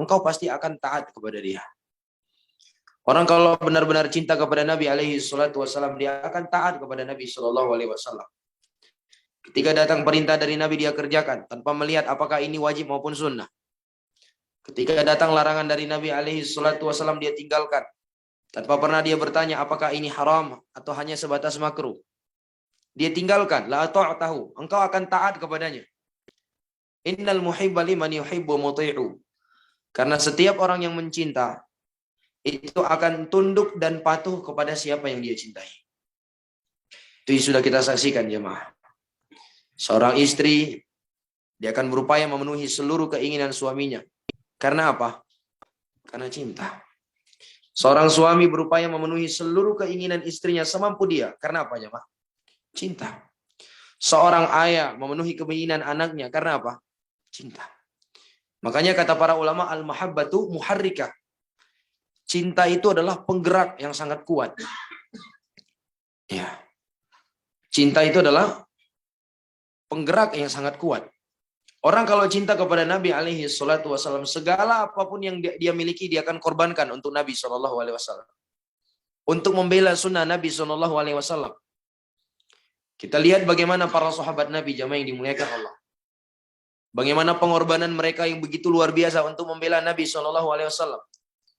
engkau pasti akan taat kepada dia. Orang kalau benar-benar cinta kepada Nabi alaihi salatu wasallam, dia akan taat kepada Nabi sallallahu alaihi wasallam. Ketika datang perintah dari Nabi, dia kerjakan tanpa melihat apakah ini wajib maupun sunnah. Ketika datang larangan dari Nabi alaihi salatu wasallam, dia tinggalkan tanpa pernah dia bertanya apakah ini haram atau hanya sebatas makruh. Dia tinggalkan, la ta'tahu, engkau akan taat kepadanya. Innal muhibba liman yuhibbu muti'u. Karena setiap orang yang mencinta itu akan tunduk dan patuh kepada siapa yang dia cintai. Itu sudah kita saksikan jemaah. Seorang istri, dia akan berupaya memenuhi seluruh keinginan suaminya. Karena apa? Karena cinta. Seorang suami berupaya memenuhi seluruh keinginan istrinya semampu dia. Karena apa jemaah? Cinta. Seorang ayah memenuhi keinginan anaknya. Karena apa? Cinta. Makanya kata para ulama, al-mahabbatu muharrikah. Cinta itu adalah penggerak yang sangat kuat. Ya. Cinta itu adalah penggerak yang sangat kuat. Orang kalau cinta kepada Nabi alaihi salatu wasallam, segala apapun yang dia miliki, dia akan korbankan untuk Nabi sallallahu alaihi wasallam. Untuk membela sunnah Nabi sallallahu alaihi wasallam. Kita lihat bagaimana para sahabat Nabi jamaah yang dimuliakan Allah. Bagaimana pengorbanan mereka yang begitu luar biasa untuk membela Nabi sallallahu alaihi wasallam.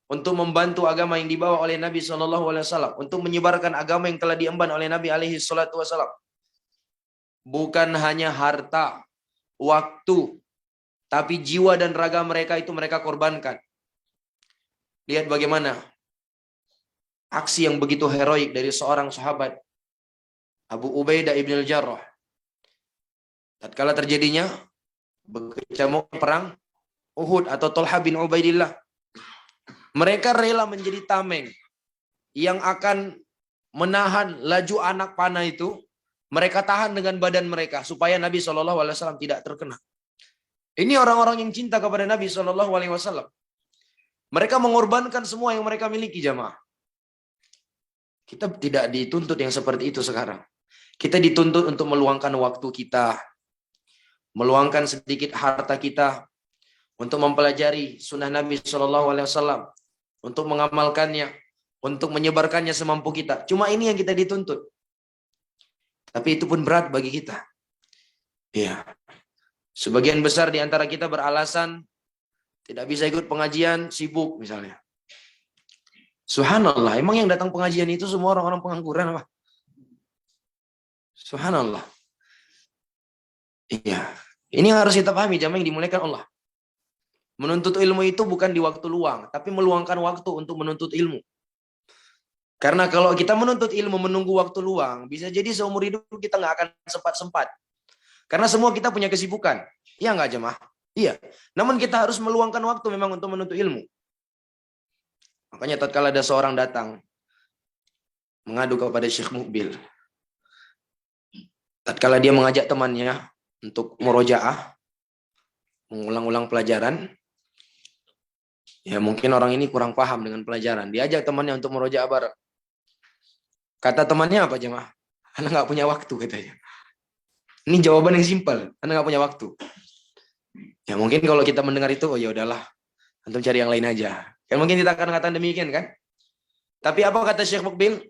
Untuk membantu agama yang dibawa oleh Nabi sallallahu alaihi wasallam, untuk menyebarkan agama yang telah diemban oleh Nabi alaihi salatu wasallam. Bukan hanya harta, waktu, tapi jiwa dan raga mereka itu mereka korbankan. Lihat bagaimana aksi yang begitu heroik dari seorang sahabat, Abu Ubaidah ibn al-Jarrah. Tatkala terjadinya berkecamuk perang Uhud atau Thalha bin Ubaidillah, mereka rela menjadi tameng yang akan menahan laju anak panah itu. Mereka tahan dengan badan mereka supaya Nabi SAW tidak terkena. Ini orang-orang yang cinta kepada Nabi SAW. Mereka mengorbankan semua yang mereka miliki jamaah. Kita tidak dituntut yang seperti itu sekarang. Kita dituntut untuk meluangkan waktu kita, meluangkan sedikit harta kita untuk mempelajari sunnah Nabi SAW, untuk mengamalkannya, untuk menyebarkannya semampu kita. Cuma ini yang kita dituntut. Tapi itu pun berat bagi kita. Ya. Sebagian besar di antara kita beralasan tidak bisa ikut pengajian, sibuk misalnya. Subhanallah, emang yang datang pengajian itu semua orang-orang pengangguran apa? Subhanallah. Iya. Ini yang harus kita pahami jamaah yang dimuliakan Allah. Menuntut ilmu itu bukan di waktu luang, tapi meluangkan waktu untuk menuntut ilmu. Karena kalau kita menuntut ilmu menunggu waktu luang, bisa jadi seumur hidup kita nggak akan sempat-sempat. Karena semua kita punya kesibukan. Iya nggak jemaah? Iya. Namun kita harus meluangkan waktu memang untuk menuntut ilmu. Makanya tatkala ada seorang datang mengadu kepada Syekh Mukbil. Tatkala dia mengajak temannya untuk murojaah, mengulang-ulang pelajaran, ya mungkin orang ini kurang paham dengan pelajaran. Diajak temannya untuk murojaah bareng. Kata temannya apa jemaah? Anda nggak punya waktu katanya. Ini jawaban yang simpel. Anda nggak punya waktu. Ya mungkin kalau kita mendengar itu, oh ya udahlah, antum cari yang lain aja. Kan mungkin kita akan katakan demikian kan? Tapi apa kata Syekh Mukbil?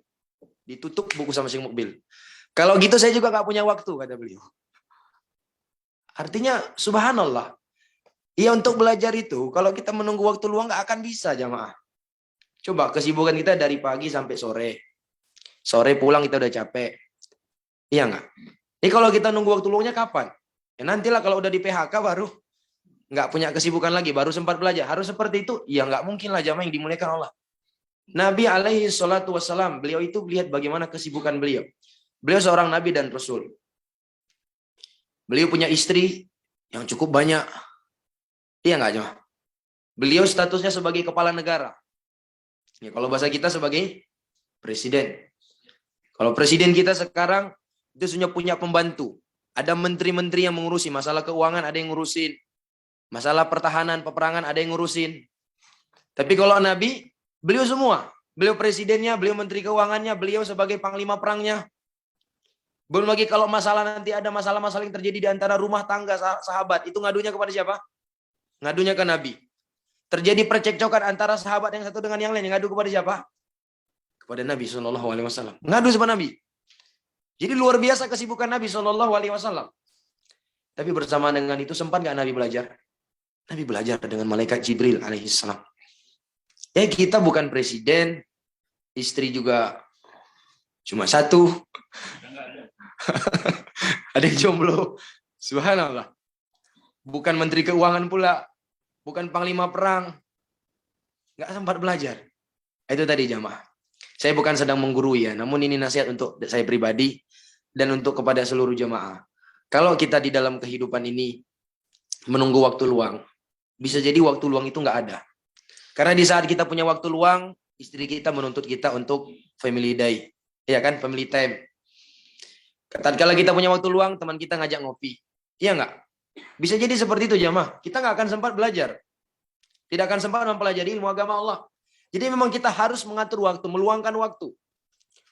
Ditutup buku sama Syekh Mukbil. Kalau gitu saya juga nggak punya waktu kata beliau. Artinya subhanallah. Iya untuk belajar itu, kalau kita menunggu waktu luang nggak akan bisa jamaah. Coba kesibukan kita dari pagi sampai sore. Sore pulang kita udah capek. Iya nggak? Ini kalau kita nunggu waktu luangnya kapan? Ya nantilah kalau udah di PHK baru nggak punya kesibukan lagi, baru sempat belajar. Harus seperti itu? Ya nggak mungkin lah jamaah yang dimuliakan Allah. Nabi alaihi salatu wassalam, beliau itu lihat bagaimana kesibukan beliau. Beliau seorang Nabi dan Rasul. Beliau punya istri yang cukup banyak. Iya nggak jamaah? Beliau statusnya sebagai kepala negara. Ya, kalau bahasa kita sebagai presiden. Kalau presiden kita sekarang itu punya pembantu. Ada menteri-menteri yang mengurusi masalah keuangan, ada yang ngurusin. Masalah pertahanan, peperangan, ada yang ngurusin. Tapi kalau Nabi, beliau semua. Beliau presidennya, beliau menteri keuangannya, beliau sebagai panglima perangnya. Belum lagi kalau masalah nanti ada masalah-masalah yang terjadi di antara rumah tangga sahabat. Itu ngadunya kepada siapa? Ngadunya ke Nabi. Terjadi percekcokan antara sahabat yang satu dengan yang lain. Yang ngadu kepada siapa? Kepada Nabi SAW. Ngadu sama Nabi. Jadi luar biasa kesibukan Nabi SAW. Tapi bersama dengan itu sempat nggak Nabi belajar? Nabi belajar dengan malaikat Jibril alaihissalam. Ya kita bukan presiden, istri juga cuma satu. Ada yang jomblo. Subhanallah. Bukan menteri keuangan pula. Bukan panglima perang. Nggak sempat belajar. Itu tadi jamaah. Saya bukan sedang menggurui ya. Namun ini nasihat untuk saya pribadi. Dan untuk kepada seluruh jamaah. Kalau kita di dalam kehidupan ini menunggu waktu luang. Bisa jadi waktu luang itu nggak ada. Karena di saat kita punya waktu luang. Istri kita menuntut kita untuk family day. Iya kan? Family time. Tatkala kita punya waktu luang, teman kita ngajak ngopi. Iya nggak? Bisa jadi seperti itu jamaah. Kita nggak akan sempat belajar. Tidak akan sempat mempelajari ilmu agama Allah. Jadi memang kita harus mengatur waktu, meluangkan waktu.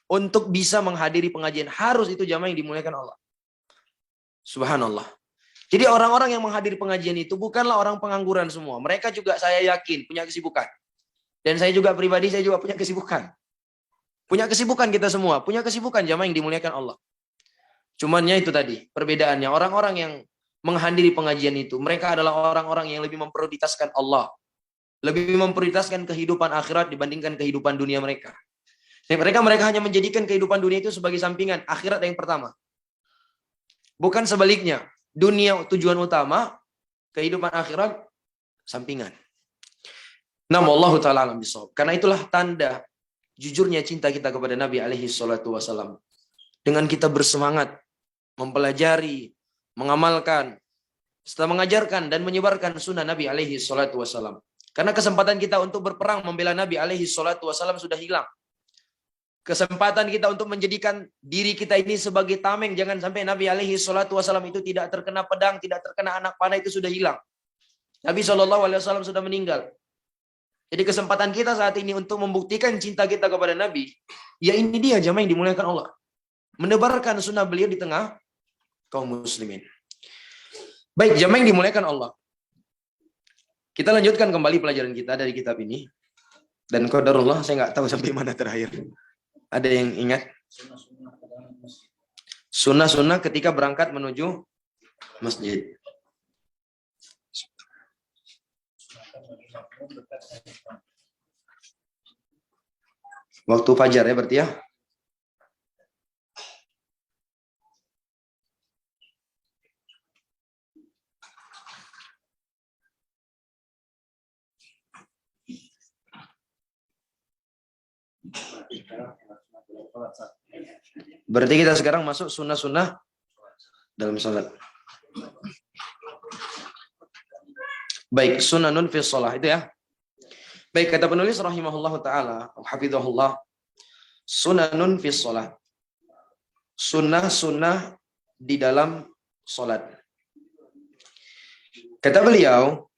Untuk bisa menghadiri pengajian. Harus itu jamaah yang dimuliakan Allah. Subhanallah. Jadi orang-orang yang menghadiri pengajian itu bukanlah orang pengangguran semua. Mereka juga saya yakin punya kesibukan. Dan saya juga pribadi, saya juga punya kesibukan. Punya kesibukan kita semua. Punya kesibukan jamaah yang dimuliakan Allah. Cumannya itu tadi, perbedaannya. Orang-orang yang menghadiri pengajian itu, mereka adalah orang-orang yang lebih memprioritaskan Allah. Lebih memprioritaskan kehidupan akhirat dibandingkan kehidupan dunia mereka. Mereka hanya menjadikan kehidupan dunia itu sebagai sampingan, akhirat yang pertama. Bukan sebaliknya. Dunia tujuan utama, kehidupan akhirat sampingan. Namallahu ta'ala alam bisawab. Karena itulah tanda jujurnya cinta kita kepada Nabi alaihi salatu wasallam. Dengan kita bersemangat mempelajari, mengamalkan, setelah mengajarkan dan menyebarkan sunnah Nabi alaihi salatu wasallam. Karena kesempatan kita untuk berperang membela Nabi alaihi salatu wasallam sudah hilang. Kesempatan kita untuk menjadikan diri kita ini sebagai tameng, jangan sampai Nabi alaihi salatu wasallam itu tidak terkena pedang, tidak terkena anak panah, itu sudah hilang. Nabi SAW sudah meninggal. Jadi kesempatan kita saat ini untuk membuktikan cinta kita kepada Nabi, ya ini dia jamaah yang dimuliakan Allah. Menebarkan sunnah beliau di tengah kaum muslimin. Baik, jamaah yang dimuliakan Allah. Kita lanjutkan kembali pelajaran kita dari kitab ini. Dan qadarullah, saya nggak tahu sampai mana terakhir. Ada yang ingat? Sunnah-sunnah ketika berangkat menuju masjid. Waktu fajar ya berarti ya. Berarti kita sekarang masuk sunnah-sunnah dalam salat. Baik, sunanun fi shalah itu ya. Baik, kata penulis rahimahullahu taala, hafizahullah. Sunanun fi shalah. Sunnah-sunnah di dalam salat. Kata beliau,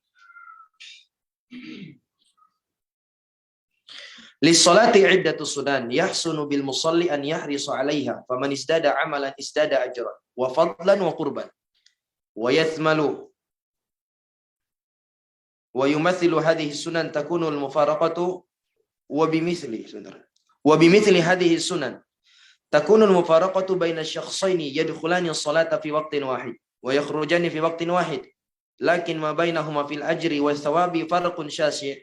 Lis-salati iddatu sunan yahsunu bil musalli an yahrisu 'alaiha faman istada 'amalan istada ajran wa fadlan wa qurban wa yathmalu wa yumathilu hadhihi sunan takunu al mufaraqatu wa bimithli hadhihi sunan takunu al mufaraqatu baina asy-syakhsaini yadkhulani as-salata fi waqtin wahid wa yakhrujani fi waqtin wahid lakin ma bainahuma fil ajri was thawabi farqun syasi'.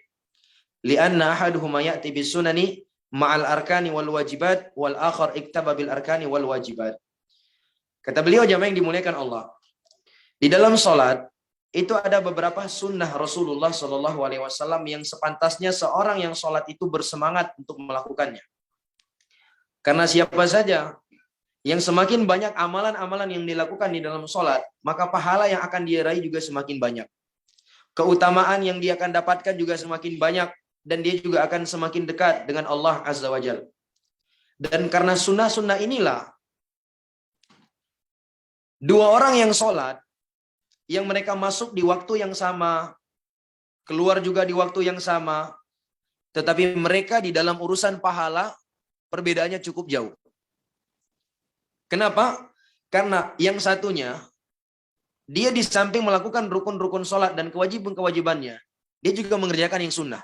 Lianna ahaduhuma ya'ti bis sunani ma'al arkani wal wajibat wal akhar iktaba bil arkani wal wajibat. Kata beliau jamaah yang dimuliakan Allah. Di dalam salat itu ada beberapa sunnah Rasulullah Shallallahu alaihi wasallam yang sepantasnya seorang yang salat itu bersemangat untuk melakukannya. Karena siapa saja yang semakin banyak amalan-amalan yang dilakukan di dalam salat, maka pahala yang akan dia raih juga semakin banyak. Keutamaan yang dia akan dapatkan juga semakin banyak. Dan dia juga akan semakin dekat dengan Allah Azza wa Jalla. Dan karena sunnah-sunnah inilah, dua orang yang sholat, yang mereka masuk di waktu yang sama, keluar juga di waktu yang sama, tetapi mereka di dalam urusan pahala, perbedaannya cukup jauh. Kenapa? Karena yang satunya, dia di samping melakukan rukun-rukun sholat dan kewajiban-kewajibannya, dia juga mengerjakan yang sunnah.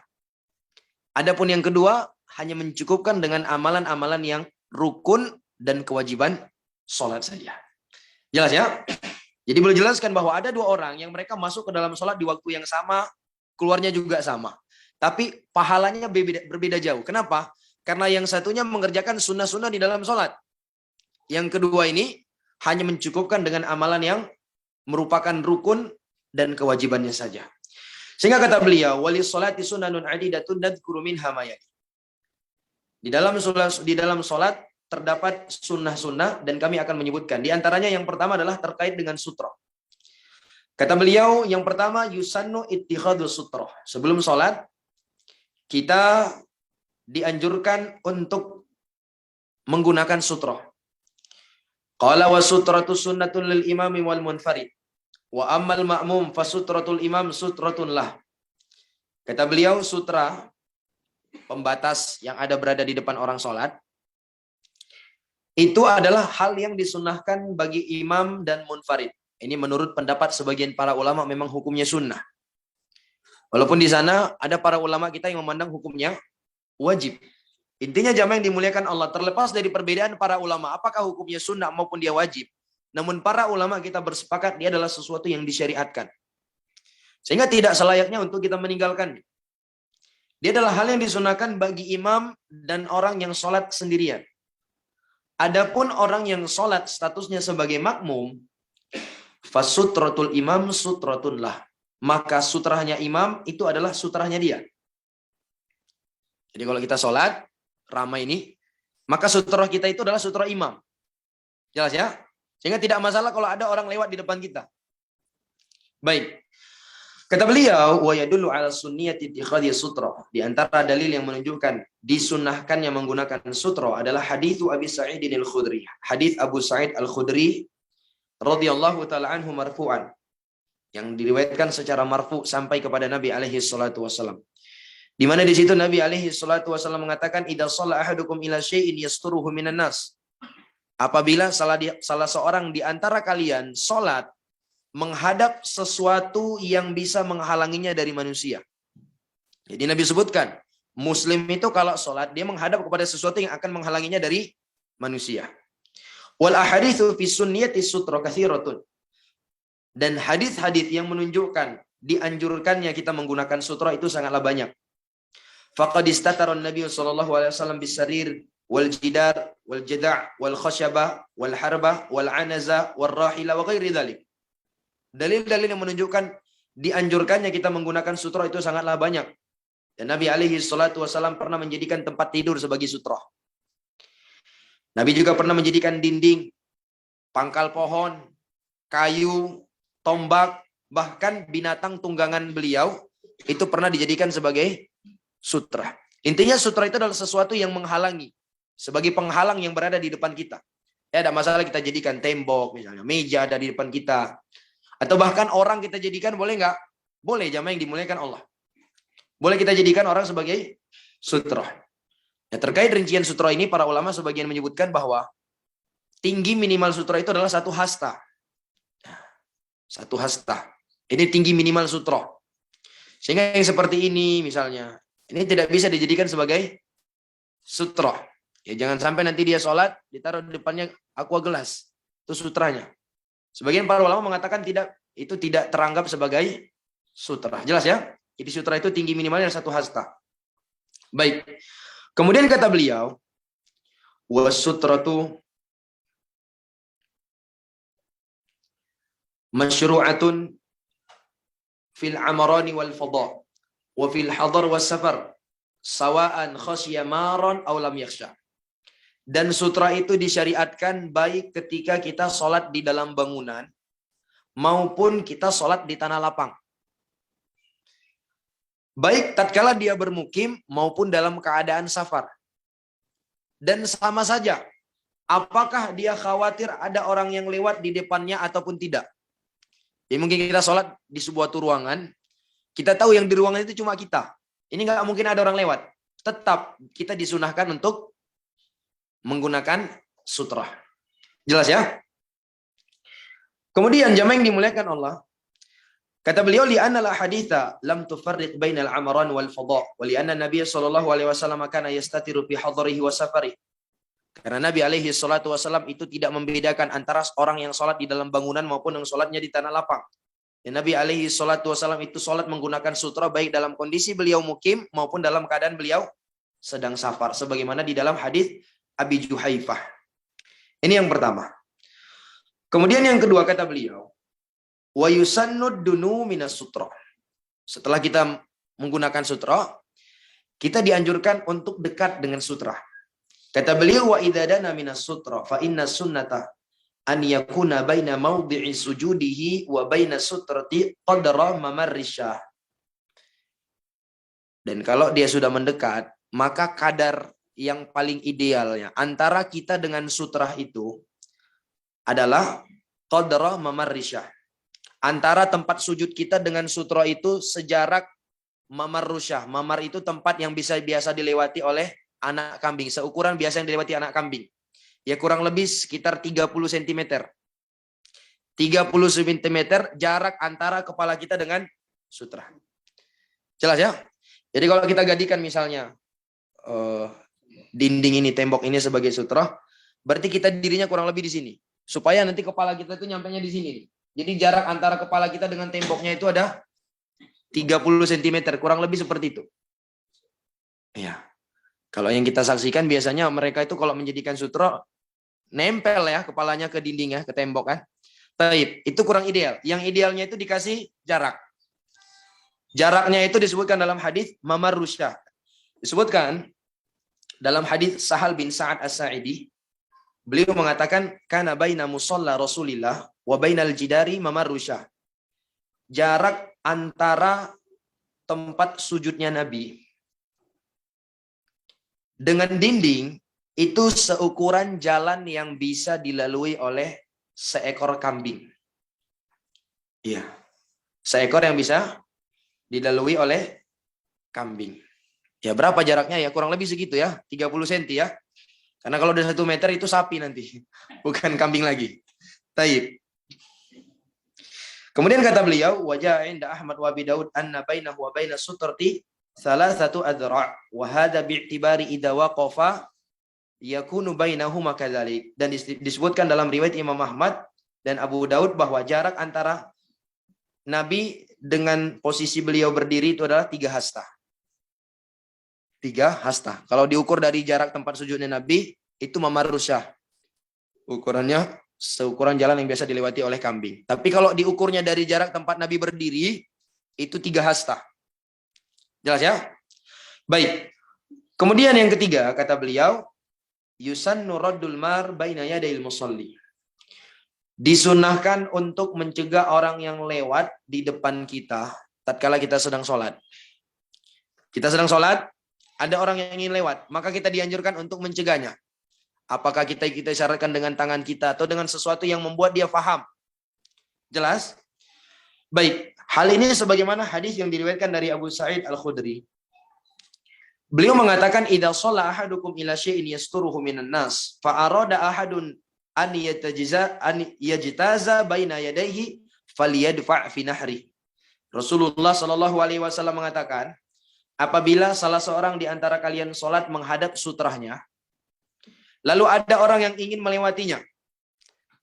Adapun yang kedua, hanya mencukupkan dengan amalan-amalan yang rukun dan kewajiban sholat saja. Jelas ya? Jadi boleh jelaskan bahwa ada dua orang yang mereka masuk ke dalam sholat di waktu yang sama, keluarnya juga sama. Tapi pahalanya berbeda jauh. Kenapa? Karena yang satunya mengerjakan sunnah-sunnah di dalam sholat. Yang kedua ini hanya mencukupkan dengan amalan yang merupakan rukun dan kewajibannya saja. Sehingga kata beliau, wali sholati sunanun adidatun nadhkuru minha ma yali. Di dalam sholat terdapat sunnah-sunnah dan kami akan menyebutkan. Di antaranya yang pertama adalah terkait dengan sutra. Kata beliau, yang pertama yusannu ittikhadul sutra. Sebelum sholat, kita dianjurkan untuk menggunakan sutra. Qala wa sutratu sunnatun lil imami wal munfarid. Wa ammal ma'mum fasutratul imam sutratun lah. Kata beliau, sutra, pembatas yang ada berada di depan orang sholat, itu adalah hal yang disunnahkan bagi imam dan munfarid. Ini menurut pendapat sebagian para ulama memang hukumnya sunnah. Walaupun di sana ada para ulama kita yang memandang hukumnya wajib. Intinya jamaah yang dimuliakan Allah, terlepas dari perbedaan para ulama, apakah hukumnya sunnah maupun dia wajib. Namun para ulama kita bersepakat dia adalah sesuatu yang disyariatkan. Sehingga tidak selayaknya untuk kita meninggalkannya. Dia adalah hal yang disunahkan bagi imam dan orang yang sholat sendirian. Adapun orang yang sholat statusnya sebagai makmum, fasutratul imam sutratun lah. Maka sutrahnya imam itu adalah sutrahnya dia. Jadi kalau kita sholat, ramai ini, maka sutrah kita itu adalah sutrah imam. Jelas ya? Sehingga tidak masalah kalau ada orang lewat di depan kita. Baik. Kata beliau, wa yadullu ala sunniyati ittikhadhi sutra. Di antara dalil yang menunjukkan disunnahkannya menggunakan sutra adalah hadits Abi Sa'id al-Khudri. Hadits Abu Sa'id al-Khudri radhiyallahu taala anhu marfu'an. Yang diriwayatkan secara marfu sampai kepada Nabi alaihi salatu wasallam. Di mana di situ Nabi alaihi salatu wasallam mengatakan, idza shalla ahadukum ila syai'in yasturuhu minan nas. Apabila salah seorang di antara kalian sholat menghadap sesuatu yang bisa menghalanginya dari manusia. Jadi Nabi sebutkan, Muslim itu kalau sholat, dia menghadap kepada sesuatu yang akan menghalanginya dari manusia. Wal ahaditsu fi sunniyati sutra katsiratun. Dan hadis-hadis yang menunjukkan dianjurkannya kita menggunakan sutra itu sangatlah banyak. Faqad istatara Nabi sallallahu alaihi wasallam bisarir wal jidar wal jada' wal khasyabah wal harbah wal anaza wal rahila wa ghairi dzalik. Dalil-dalil yang menunjukkan dianjurkannya kita menggunakan sutra itu sangatlah banyak. Dan Nabi alaihi salatu wasallam pernah menjadikan tempat tidur sebagai sutra. Nabi juga pernah menjadikan dinding, pangkal pohon, kayu, tombak, bahkan binatang tunggangan beliau itu pernah dijadikan sebagai sutra. Intinya sutra itu adalah sesuatu yang menghalangi, sebagai penghalang yang berada di depan kita. Ya, ada masalah kita jadikan tembok, misalnya meja ada di depan kita. Atau bahkan orang kita jadikan, boleh nggak? Boleh, jamaah yang dimuliakan Allah. Boleh kita jadikan orang sebagai sutra. Ya, terkait rincian sutra ini, para ulama sebagian menyebutkan bahwa tinggi minimal sutra itu adalah 1 hasta. 1 hasta. Ini tinggi minimal sutra. Sehingga yang seperti ini misalnya, ini tidak bisa dijadikan sebagai sutra. Ya, jangan sampai nanti dia sholat, ditaruh di depannya aqua gelas. Itu sutranya. Sebagian para ulama mengatakan itu tidak teranggap sebagai sutra. Jelas ya? Jadi sutra itu tinggi minimalnya 1 hasta. Baik. Kemudian kata beliau, was-sutratu masyru'atun fil amarani wal fadha wa fil hadar was safar sawa'an khasya maran aw lam yakhsha. Dan sutra itu disyariatkan baik ketika kita sholat di dalam bangunan maupun kita sholat di tanah lapang. Baik tatkala dia bermukim maupun dalam keadaan safar. Dan sama saja, apakah dia khawatir ada orang yang lewat di depannya ataupun tidak. Jadi mungkin kita sholat di sebuah ruangan, kita tahu yang di ruangan itu cuma kita. Ini nggak mungkin ada orang lewat. Tetap kita disunahkan untuk menggunakan sutra. Jelas ya? Kemudian jamaah yang dimuliakan Allah, Kata beliau, li'anna al-haditha lam tufarriq bainal amaran wal fadha, wa li'anna Nabiy sallallahu alaihi wasallam kana yastatiru fi hadarihi wa safari. Karena Nabi alaihi salatu wasallam itu tidak membedakan antara orang yang sholat di dalam bangunan maupun yang sholatnya di tanah lapang. Ya, Nabi alaihi salatu wasallam itu sholat menggunakan sutra baik dalam kondisi beliau mukim maupun dalam keadaan beliau sedang safar. Sebagaimana di dalam hadis Abi Juhaifah. Ini yang pertama. Kemudian yang kedua kata beliau, wa yusannud dunu minas sutra. Setelah kita menggunakan sutra, kita dianjurkan untuk dekat dengan sutra. Kata beliau, wa idza dana minas sutra fa inna sunnata an yakuna baina mawdi'i sujudihi wa baina sutrati qadra mamarrisyah. Dan kalau dia sudah mendekat, maka kadar yang paling idealnya antara kita dengan sutra itu adalah qadra mamarrisyah. Antara tempat sujud kita dengan sutra itu sejarak mamarrusyah. Mamar itu tempat yang biasa dilewati oleh anak kambing. Seukuran biasa yang dilewati anak kambing. Ya kurang lebih sekitar 30 cm. 30 cm jarak antara kepala kita dengan sutra. Jelas ya? Jadi kalau kita gadikan misalnya dinding ini, tembok ini sebagai sutra, berarti kita dirinya kurang lebih di sini. Supaya nanti kepala kita itu nyampainya di sini. Jadi jarak antara kepala kita dengan temboknya itu ada 30 cm. Kurang lebih seperti itu. Ya. Kalau yang kita saksikan biasanya mereka itu kalau menjadikan sutra nempel ya kepalanya ke dinding ya, ke tembok kan. Taib, itu kurang ideal. Yang idealnya itu dikasih jarak. Jaraknya itu disebutkan dalam hadis mamar rusyah. Disebutkan dalam hadis Sahal bin Sa'ad As-Sa'idi, beliau mengatakan kana baina musalla Rasulillah wa bainal jidari mamar rusyah. Jarak antara tempat sujudnya Nabi dengan dinding itu seukuran jalan yang bisa dilalui oleh seekor kambing. Iya. Seekor yang bisa dilalui oleh kambing. Ya berapa jaraknya ya? Kurang lebih segitu ya. 30 cm ya. Karena kalau udah 1 meter itu sapi nanti. Bukan kambing lagi. Taib. Kemudian kata beliau, wajah inda Ahmad wa Abi Daud anna bainahu wa baina sutrati salasatu adra' wa hadha bi'tibari idza waqafa yakunu bainahuma kadzalik. Dan disebutkan dalam riwayat Imam Ahmad dan Abu Daud bahwa jarak antara Nabi dengan posisi beliau berdiri itu adalah 3 hasta. 3 hasta. Kalau diukur dari jarak tempat sujudnya Nabi, itu mamar rusyah. Ukurannya seukuran jalan yang biasa dilewati oleh kambing. Tapi kalau diukurnya dari jarak tempat Nabi berdiri, itu 3 hasta. Jelas ya? Baik. Kemudian yang ketiga, kata beliau, yusannu raddul mar baina yadayil musalli. Disunahkan untuk mencegah orang yang lewat di depan kita tatkala kita sedang sholat. Kita sedang sholat, ada orang yang ingin lewat, maka kita dianjurkan untuk mencegahnya. Apakah kita isyaratkan dengan tangan kita atau dengan sesuatu yang membuat dia faham. Jelas? Baik, hal ini sebagaimana hadis yang diriwayatkan dari Abu Sa'id Al-Khudri. Beliau mengatakan, idza shalla ahadukum ila syai'in yasturuhu minan nas, fa arada ahadun an yajtaza baina yadayhi falyadfa' fi nahri. Rasulullah Shallallahu alaihi wasallam mengatakan, apabila salah seorang di antara kalian sholat menghadap sutrahnya, lalu ada orang yang ingin melewatinya,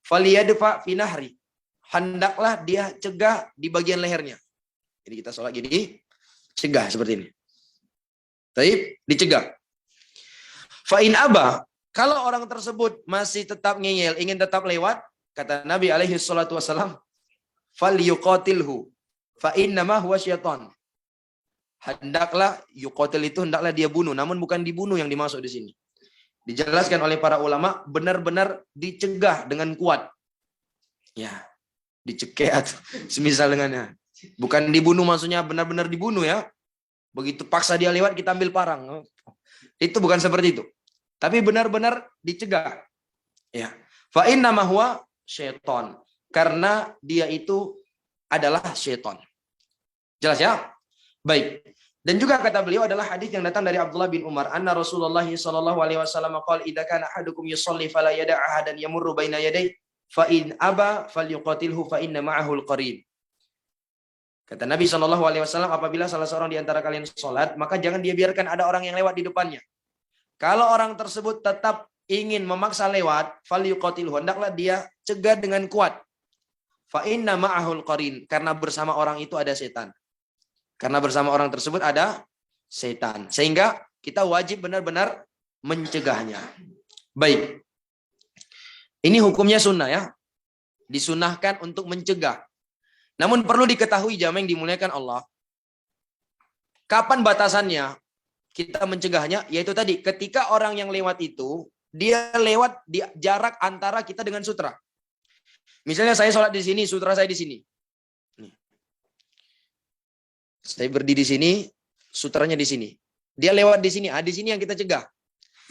falyadfa' fi nahri, hendaklah dia cegah di bagian lehernya. Jadi kita sholat gini, cegah seperti ini. Taib, dicegah. Fa in aba, kalau orang tersebut masih tetap ngeyel, ingin tetap lewat, kata Nabi alaihi salatu wasallam, falyuqatilhu fa innama huwa syaitan. Hendaklah yuqatil itu hendaklah dia bunuh, namun bukan dibunuh yang dimaksud di sini. Dijelaskan oleh para ulama, benar-benar dicegah dengan kuat. Ya, dicekek semisal dengannya. Bukan dibunuh maksudnya benar-benar dibunuh ya. Begitu paksa dia lewat kita ambil parang. Itu bukan seperti itu. Tapi benar-benar dicegah. Ya. Fa innama huwa syaitan. Karena dia itu adalah syaitan. Jelas ya? Baik. Dan juga kata beliau adalah hadis yang datang dari Abdullah bin Umar, anna Rasulullah sallallahu alaihi wasallam qala idza kana ahadukum yusalli fala yada' ahadan yamurru baina yadayhi fa in aba falyuqatilhu fa inna ma'ahu al-qarin. Kata Nabi SAW, apabila salah seorang di antara kalian sholat, maka jangan dia biarkan ada orang yang lewat di depannya. Kalau orang tersebut tetap ingin memaksa lewat, falyuqatilhu, hendaklah dia cegah dengan kuat. Fa inna ma'ahul qarin, karena bersama orang itu ada setan. Karena bersama orang tersebut ada setan. Sehingga kita wajib benar-benar mencegahnya. Baik. Ini hukumnya sunnah ya. Disunahkan untuk mencegah. Namun perlu diketahui jamaah yang dimuliakan Allah. Kapan batasannya kita mencegahnya? Yaitu tadi, ketika orang yang lewat itu, dia lewat di jarak antara kita dengan sutra. Misalnya saya sholat di sini, sutra saya di sini. Saya berdiri di sini, sutranya di sini. Dia lewat di sini, di sini yang kita cegah.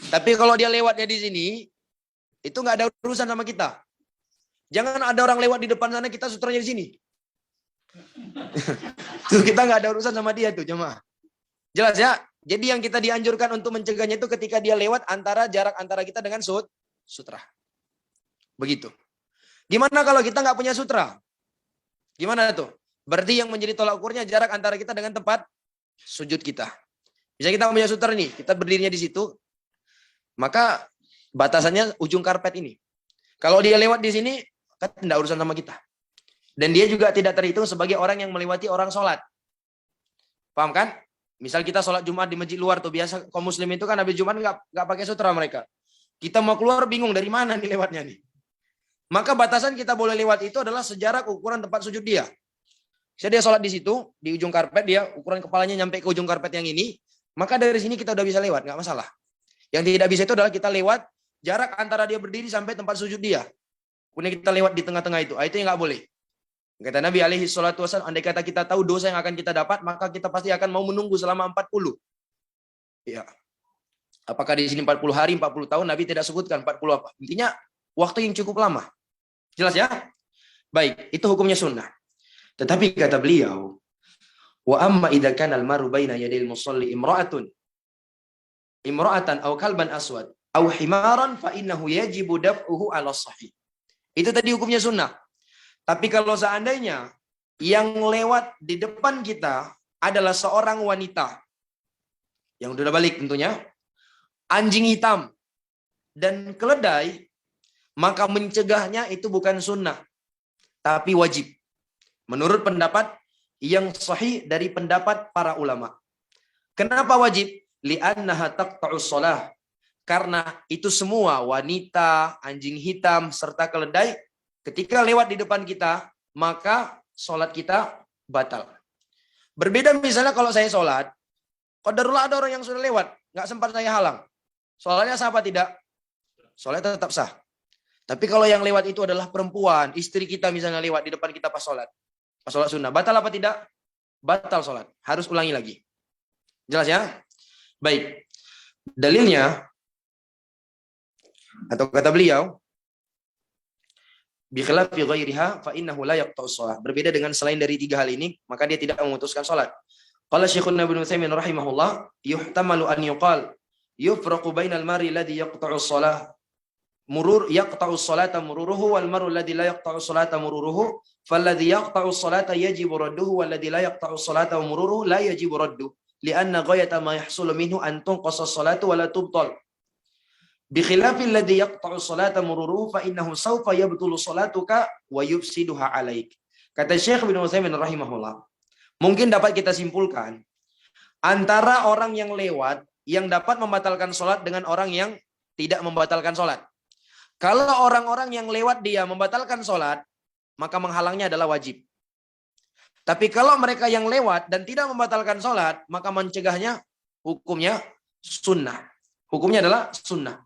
Tapi kalau dia lewatnya di sini, itu nggak ada urusan sama kita. Jangan ada orang lewat di depan sana, kita sutranya di sini. Tuh, kita nggak ada urusan sama dia tuh, jemaah. Jelas ya? Jadi yang kita dianjurkan untuk mencegahnya itu ketika dia lewat jarak antara kita dengan sutra. Begitu. Gimana kalau kita nggak punya sutra? Gimana tuh? Berarti yang menjadi tolak ukurnya jarak antara kita dengan tempat sujud kita. Bisa kita punya sutra nih, kita berdirinya di situ, maka batasannya ujung karpet ini. Kalau dia lewat di sini, kan tidak urusan sama kita. Dan dia juga tidak terhitung sebagai orang yang melewati orang sholat. Paham kan? Misal kita sholat Jumat di masjid luar tuh, biasa kaum muslim itu kan habis Jumat nggak pakai sutra mereka. Kita mau keluar bingung dari mana nih lewatnya nih. Maka batasan kita boleh lewat itu adalah sejarak ukuran tempat sujud dia. Saya dia sholat di situ, di ujung karpet dia, ukuran kepalanya nyampe ke ujung karpet yang ini, maka dari sini kita udah bisa lewat, nggak masalah. Yang tidak bisa itu adalah kita lewat jarak antara dia berdiri sampai tempat sujud dia. Kemudian kita lewat di tengah-tengah itu yang nggak boleh. Kata Nabi alaihi salatu wasallam, andai kata kita tahu dosa yang akan kita dapat, maka kita pasti akan mau menunggu selama 40. Ya. Apakah di sini 40 hari, 40 tahun, Nabi tidak sebutkan 40 apa. Intinya waktu yang cukup lama. Jelas ya? Baik, itu hukumnya sunnah. Tetapi kata beliau, wa amma idza kana al-maru baina yadil musalli imra'atan aw kalban aswad aw himaran fa innahu yajibu daf'uhu 'ala sahih. Itu tadi hukumnya sunnah. Tapi kalau seandainya yang lewat di depan kita adalah seorang wanita yang udah balik tentunya, anjing hitam dan keledai, maka mencegahnya itu bukan sunnah, tapi wajib. Menurut pendapat yang sahih dari pendapat para ulama. Kenapa wajib? Li'annaha taqta'us shalah. Karena itu semua wanita, anjing hitam, serta keledai, ketika lewat di depan kita, maka sholat kita batal. Berbeda misalnya kalau saya sholat, qadarullah ada orang yang sudah lewat, nggak sempat saya halang. Sholatnya sah apa tidak? Sholatnya tetap sah. Tapi kalau yang lewat itu adalah perempuan, istri kita misalnya lewat di depan kita pas sholat sunnah, batal apa tidak? Batal sholat, harus ulangi lagi. Jelas ya? Baik. Dalilnya, atau kata beliau, bi khilafi ghairiha fa innahu la yaqta'us shalah. Berbeda dengan selain dari tiga hal ini, maka dia tidak memutuskan salat. Qala Syekhul Ibnu Utsaimin rahimahullah, yuhtamalu an yuqal yufraqu bainal mari alladhi yaqta'us shalah yaqta'us salata mururuhu wal maru alladhi la yaqta'us salata mururuhu falladhi yaqta'us salata yajibu radduhu walladhi la yaqta'us salata mururuhu la yajibu raddu li'anna ghayata ma yahsulu minhu an tunqasa as-salatu wa la tubtal. Bikhilafil ladzi yaqta'u sholata mururuhu fa innahu sawfa yabtulu sholatuka wa yufsiduha 'alaik. Kata Syekh Ibnu Utsaimin rahimahullah, mungkin dapat kita simpulkan antara orang yang lewat yang dapat membatalkan sholat dengan orang yang tidak membatalkan sholat. Kalau orang-orang yang lewat dia membatalkan sholat, maka menghalangnya adalah wajib. Tapi kalau mereka yang lewat dan tidak membatalkan sholat, maka mencegahnya hukumnya sunnah. Hukumnya adalah sunnah.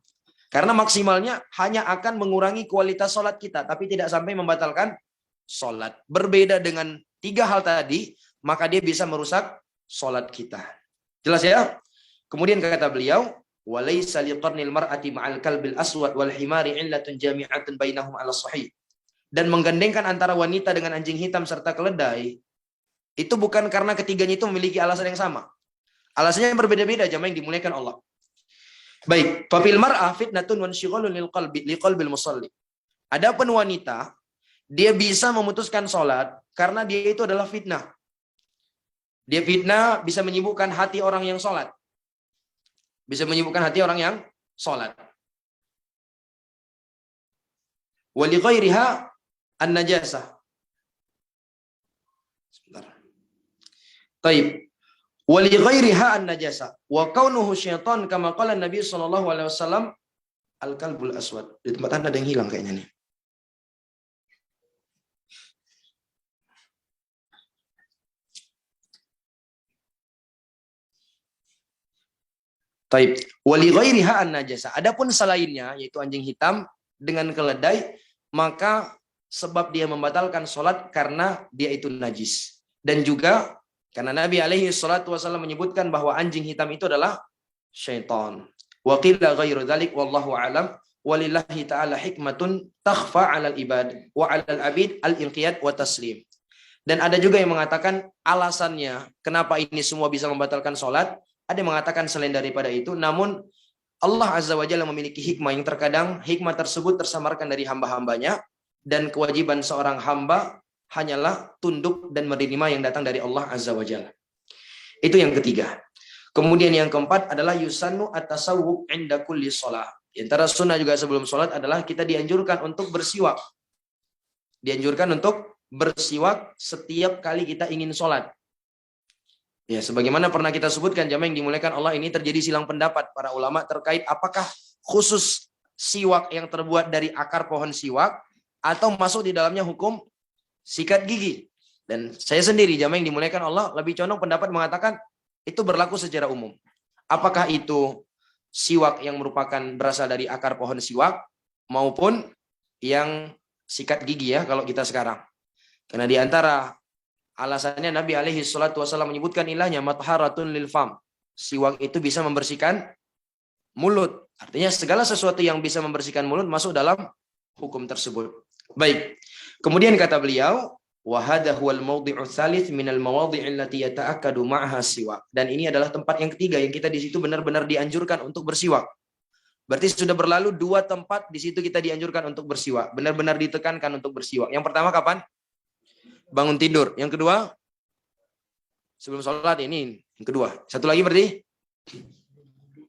Karena maksimalnya hanya akan mengurangi kualitas sholat kita, tapi tidak sampai membatalkan sholat. Berbeda dengan tiga hal tadi, maka dia bisa merusak sholat kita. Jelas ya? Kemudian kata beliau, walaysa liqarnil mar'ati ma'al kalbil aswad wal himari illatun jami'atun bainahum 'ala sahih. Dan menggandengkan antara wanita dengan anjing hitam serta keledai, itu bukan karena ketiganya itu memiliki alasan yang sama. Alasannya yang berbeda-beda, jamaah yang dimuliakan Allah. Baik, fafil mar'ah fitnatun wa insyighalun liqalbil musalli. Adapun wanita, dia bisa memutuskan sholat karena dia itu adalah fitnah. Dia fitnah bisa menyibukkan hati orang yang sholat. Bisa menyibukkan hati orang yang sholat. Wali ghairiha an-najasah. Sebentar. Taib. Wali ghairiha an-najasah. Wa kaunuhu syaitan kama qala Nabi sallallahu alaihi wasallam al-kalbul aswad. Di tempat Anda ada yang hilang kayaknya nih. Taib. Wali ghairiha an-najasah. Adapun selainnya yaitu anjing hitam dengan keledai, maka sebab dia membatalkan sholat karena dia itu najis. Dan juga karena Nabi alaihi salatu wasallam menyebutkan bahwa anjing hitam itu adalah syaitan. Wa qila ghairu dzalik wallahu alam. Walillahi ta'ala hikmatun takhfa 'alal ibad wa 'alal abid al-inqiyad wa taslim. Dan ada juga yang mengatakan alasannya kenapa ini semua bisa membatalkan sholat. Ada yang mengatakan selain daripada itu, namun Allah Azza wa Jalla memiliki hikmah yang terkadang hikmah tersebut tersamarkan dari hamba-hambanya, dan kewajiban seorang hamba hanyalah tunduk dan menerima yang datang dari Allah Azza wa Jalla. Itu yang ketiga. Kemudian yang keempat adalah yusannu at-tasawwuk 'inda kulli shalah. Di antara sunnah juga sebelum sholat adalah kita dianjurkan untuk bersiwak. Dianjurkan untuk bersiwak setiap kali kita ingin sholat. Ya, sebagaimana pernah kita sebutkan jamaah yang dimuliakan Allah, ini terjadi silang pendapat para ulama terkait apakah khusus siwak yang terbuat dari akar pohon siwak atau masuk di dalamnya hukum sikat gigi. Dan saya sendiri jamaah yang dimuliakan Allah lebih condong pendapat mengatakan itu berlaku secara umum. Apakah itu siwak yang merupakan berasal dari akar pohon siwak maupun yang sikat gigi ya kalau kita sekarang. Karena di antara alasannya Nabi alaihi salatu wasallam menyebutkan ilahnya matharatun lil fam. Siwak itu bisa membersihkan mulut. Artinya segala sesuatu yang bisa membersihkan mulut masuk dalam hukum tersebut. Baik. Kemudian kata beliau, wa hadha huwal mawdhi'u tsalits minal mawadhi'il lati yata'akkadu ma'aha siwak. Dan ini adalah tempat yang ketiga yang kita di situ benar-benar dianjurkan untuk bersiwak. Berarti sudah berlalu 2 tempat di situ kita dianjurkan untuk bersiwak. Benar-benar ditekankan untuk bersiwak. Yang pertama kapan? Bangun tidur. Yang kedua, sebelum sholat ini. Yang kedua. Satu lagi berarti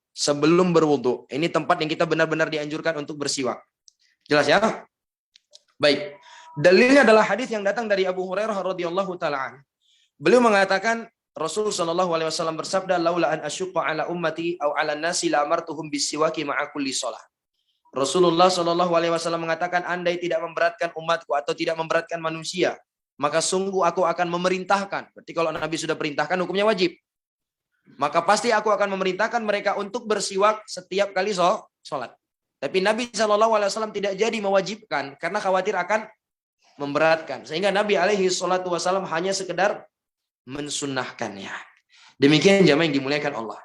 sebelum berwudu. Ini tempat yang kita benar-benar dianjurkan untuk bersiwak. Jelas ya? Baik. Dalilnya adalah hadis yang datang dari Abu Hurairah radhiyallahu taala an. Beliau mengatakan Rasul sallallahu alaihi wasallam bersabda, "Laula an asyqa ala ummati aw ala nasi la amartuhum bisiwaki ma'a kulli shalah." Rasulullah sallallahu alaihi wasallam mengatakan, andai tidak memberatkan umatku atau tidak memberatkan manusia, maka sungguh aku akan memerintahkan. Berarti kalau Nabi sudah perintahkan hukumnya wajib. Maka pasti aku akan memerintahkan mereka untuk bersiwak setiap kali sholat. Tapi Nabi SAW tidak jadi mewajibkan karena khawatir akan memberatkan. Sehingga Nabi SAW hanya sekedar mensunnahkannya. Demikian jamaah yang dimuliakan Allah.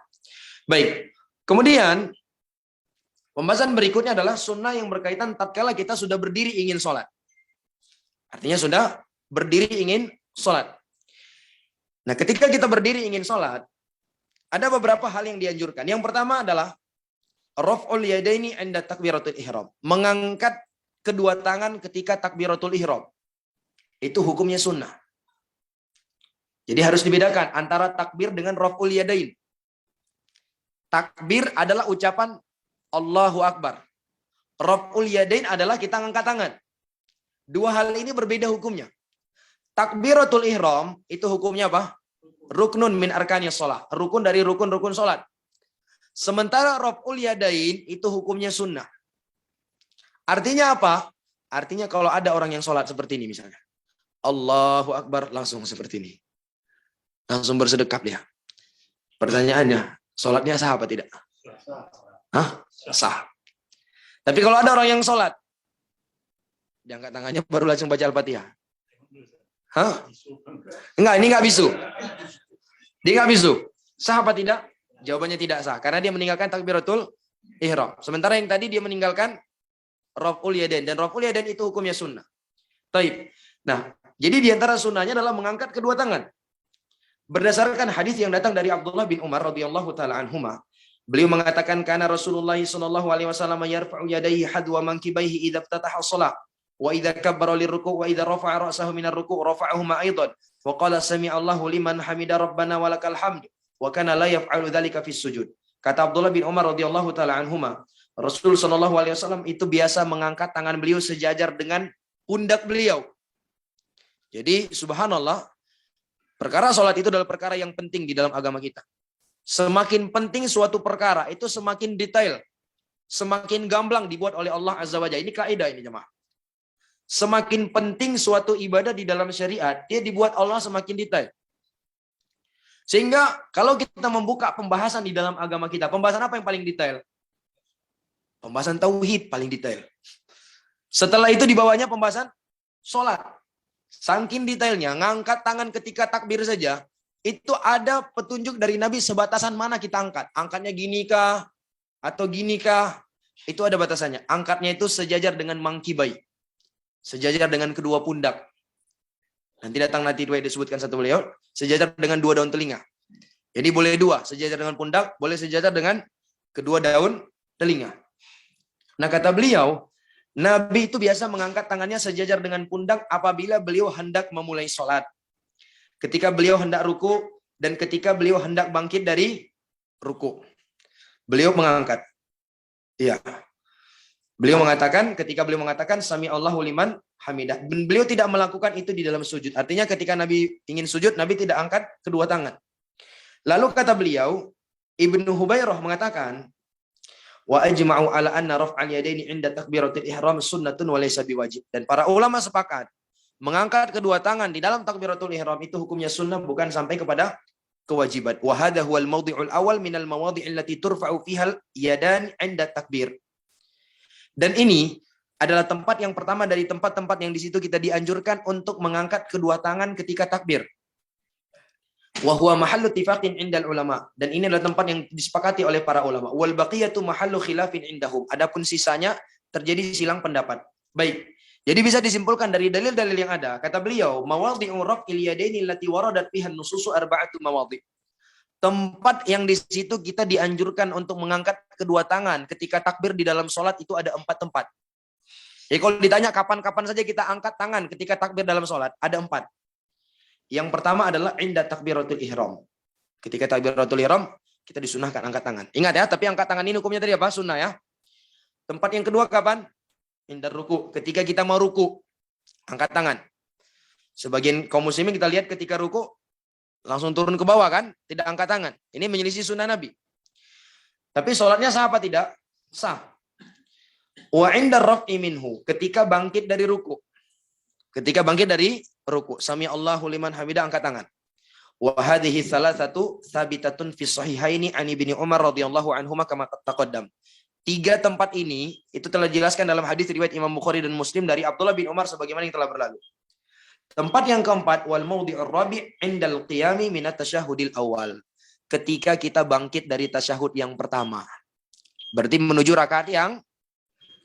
Baik. Kemudian pembahasan berikutnya adalah sunnah yang berkaitan tatkala kita sudah berdiri ingin sholat. Artinya sudah berdiri ingin sholat. Nah, ketika kita berdiri ingin sholat, ada beberapa hal yang dianjurkan. Yang pertama adalah raf'ul yadaini 'inda takbiratul ihram. Mengangkat kedua tangan ketika takbiratul ihram. Itu hukumnya sunnah. Jadi harus dibedakan antara takbir dengan raf'ul yadain. Takbir adalah ucapan Allahu Akbar. Raf'ul yadain adalah kita angkat tangan. Dua hal ini berbeda hukumnya. Takbiratul ihram itu hukumnya apa? Ruknun min arkaniyas shalah. Rukun dari rukun-rukun salat. Sementara raf'ul yadain itu hukumnya sunnah. Artinya apa? Artinya kalau ada orang yang sholat seperti ini misalnya. Allahu Akbar langsung seperti ini. Langsung bersedekap dia. Pertanyaannya, sholatnya sah apa tidak? Hah? Sah. Tapi kalau ada orang yang sholat, diangkat tangannya baru langsung baca Al-Fatihah. Hah? Enggak, ini enggak bisu. Dia enggak bisu. Sah apa tidak? Jawabannya tidak sah. Karena dia meninggalkan takbiratul ihram. Sementara yang tadi dia meninggalkan raf'ul yadain. Dan raf'ul yadain itu hukumnya sunnah. Taib. Nah, jadi diantara sunnahnya adalah mengangkat kedua tangan. Berdasarkan hadis yang datang dari Abdullah bin Umar radhiyallahu taala anhuma, beliau mengatakan karena Rasulullah sallallahu alaihi wasallam yarfa'u yadayhi hadwa mankibaihi idza iftataha shalah wa idza kabbara lirruku' wa idza rafa'a ra'sahu minar ruku' rafa'ahuma aidan wa qala sami'allahu liman hamida rabbana walakal hamd wa kana la yaf'alu dzalika fis sujud. Kata Abdullah bin Umar radhiyallahu taala anhuma, Rasul sallallahu alaihi wasallam itu biasa mengangkat tangan beliau sejajar dengan pundak beliau. Jadi subhanallah, perkara salat itu adalah perkara yang penting di dalam agama kita. Semakin penting suatu perkara itu semakin detail, semakin gamblang dibuat oleh Allah Azza wa Jalla. Ini kaidah ini jemaah. Semakin penting suatu ibadah di dalam syariat, dia dibuat Allah semakin detail. Sehingga kalau kita membuka pembahasan di dalam agama kita, pembahasan apa yang paling detail? Pembahasan tauhid paling detail. Setelah itu di bawahnya pembahasan sholat. Saking detailnya, ngangkat tangan ketika takbir saja, itu ada petunjuk dari Nabi sebatasan mana kita angkat. Angkatnya ginikah atau ginikah, itu ada batasannya. Angkatnya itu sejajar dengan mangkibai, sejajar dengan kedua pundak. Nanti riwayat disebutkan satu beliau, sejajar dengan dua daun telinga. Jadi boleh dua, sejajar dengan pundak, boleh sejajar dengan kedua daun telinga. Nah kata beliau, Nabi itu biasa mengangkat tangannya sejajar dengan pundak apabila beliau hendak memulai sholat. Ketika beliau hendak ruku dan ketika beliau hendak bangkit dari ruku. Beliau mengangkat. Iya. Beliau mengatakan, ketika beliau mengatakan Sami Allahu liman hamidah. Beliau tidak melakukan itu di dalam sujud. Artinya ketika Nabi ingin sujud, Nabi tidak angkat kedua tangan. Lalu kata beliau, Ibnu Hubairah mengatakan, wa ajma'u ala anna raf'al yadaini 'inda takbiratul ihram sunnatun wa laysa biwajib. Dan para ulama sepakat, mengangkat kedua tangan di dalam takbiratul ihram itu hukumnya sunnah, bukan sampai kepada kewajiban. Wa hadha huwal mawdi'ul awal minal mawadhi' allati turfa'u fiha yadan 'inda takbir. Dan ini adalah tempat yang pertama dari tempat-tempat yang di situ kita dianjurkan untuk mengangkat kedua tangan ketika takbir. Wa huwa mahallu ittifaqin 'indal ulama. Dan ini adalah tempat yang disepakati oleh para ulama. Wal baqiyatu mahallu khilafin 'indahum. Adapun sisanya terjadi silang pendapat. Baik. Jadi bisa disimpulkan dari dalil-dalil yang ada. Kata beliau, mawadhi'u raf'il yadaini allati waradat fiha an-nususu arba'atu mawadhi'. Tempat yang di situ kita dianjurkan untuk mengangkat kedua tangan ketika takbir di dalam sholat itu ada 4 tempat. Jadi kalau ditanya kapan-kapan saja kita angkat tangan ketika takbir dalam sholat, ada 4. Yang pertama adalah inda takbiratul ihram. Ketika takbiratul ihram, kita disunahkan angkat tangan. Ingat ya, tapi angkat tangan ini hukumnya tadi apa? Sunnah ya. Tempat yang kedua kapan? Inda ruku. Ketika kita mau ruku, angkat tangan. Sebagian kaum muslimin kita lihat ketika ruku, langsung turun ke bawah kan? Tidak angkat tangan. Ini menyelisih sunnah Nabi. Tapi sholatnya sah apa tidak? Sah. Wa inda raf'i minhu. Ketika bangkit dari ruku. Ketika bangkit dari ruku. Sami Allahu liman hamidah, angkat tangan. Wa hadhihi thalathatu thabitatun fi sahihaini an Ibnu Umar radhiyallahu anhuma kama taqaddam. 3 tempat ini itu telah dijelaskan dalam hadis riwayat Imam Bukhari dan Muslim dari Abdullah bin Umar sebagaimana yang telah berlalu. Tempat yang keempat, wal mawdi'ur rabi' indal qiyami minat tasyahudil awal. Ketika kita bangkit dari tasyahud yang pertama. Berarti menuju rakaat yang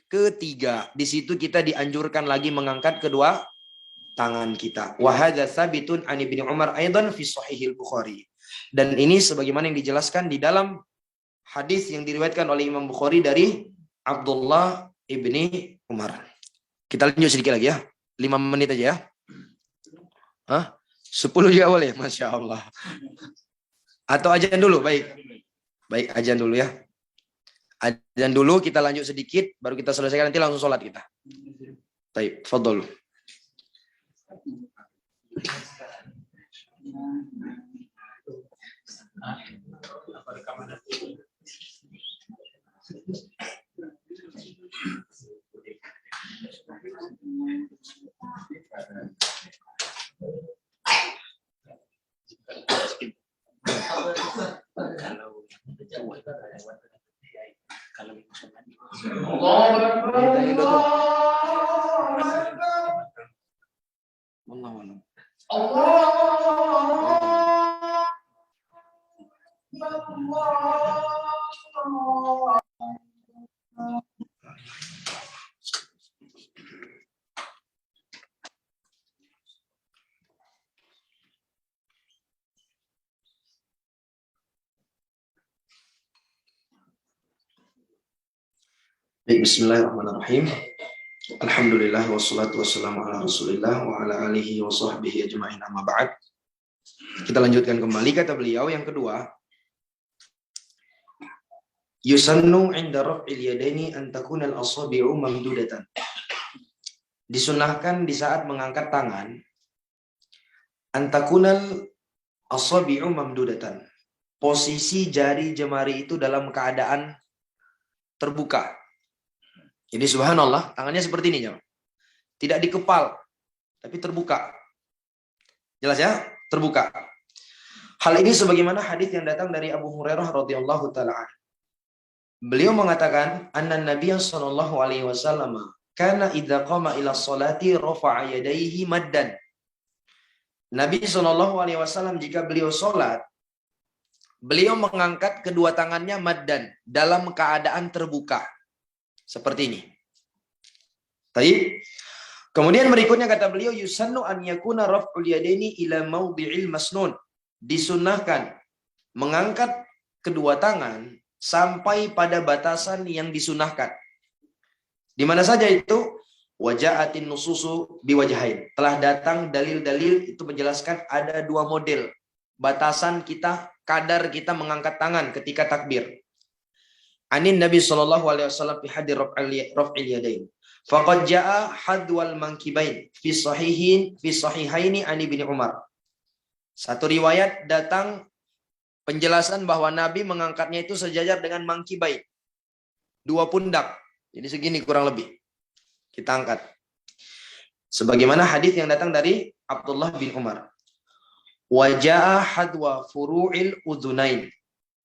ketiga. Di situ kita dianjurkan lagi mengangkat kedua tangan kita. Wa hadza tsabitun an Ibnu Umar aidan fi sahihil Bukhari. Dan ini sebagaimana yang dijelaskan di dalam hadis yang diriwayatkan oleh Imam Bukhari dari Abdullah ibni Umar. Kita lanjut sedikit lagi ya. 5 menit aja ya. 10 juga boleh, Masya Allah. Atau ajan dulu, baik. Baik, ajan dulu ya. Ajan dulu, kita lanjut sedikit, baru kita selesaikan, nanti langsung sholat kita. Baik, fadhol. Bismillahirrahmanirrahim. Alhamdulillah wassalatu wassalamu ala Rasulillah wa ala alihi wa sahbihi ajma'in amma ba'd. Kita lanjutkan kembali, kata beliau yang kedua, yusannu 'inda raf'il yadaini an takuna al-asabi'u mamdudatan. Disunahkan di saat mengangkat tangan, antakunal asabi'u mamdudatan. Posisi jari jemari itu dalam keadaan terbuka. Jadi subhanallah, tangannya seperti ini, ya. Tidak dikepal, tapi terbuka. Jelas ya? Terbuka. Hal ini sebagaimana hadis yang datang dari Abu Hurairah radhiyallahu taala. Beliau mengatakan, anna Nabiy sallallahu alaihi wasallam kana idza qama ila sholati rafa'a yadayhi maddan. Nabi sallallahu alaihi wasallam jika beliau salat, beliau mengangkat kedua tangannya maddan, dalam keadaan terbuka. Seperti ini. Baik. Kemudian berikutnya kata beliau, yusannu an yakuna raf'ul yadaini ila mawdi'il masnun. Disunnahkan mengangkat kedua tangan sampai pada batasan yang disunahkan. Di mana saja itu? Waja'atin nususu biwajahain. Telah datang dalil-dalil itu menjelaskan ada dua model batasan kita, kadar kita mengangkat tangan ketika takbir. Anin Nabi sallallahu alaihi wasallam fi hadir raf'il yadain. Faqad jaa hadwal mankibain fi sahihaini an Ibnu Umar. Satu riwayat datang penjelasan bahwa Nabi mengangkatnya itu sejajar dengan mankibain. Dua pundak. Jadi segini kurang lebih. Kita angkat. Sebagaimana hadis yang datang dari Abdullah bin Umar. Wajaa hadwa furu'il udhunain.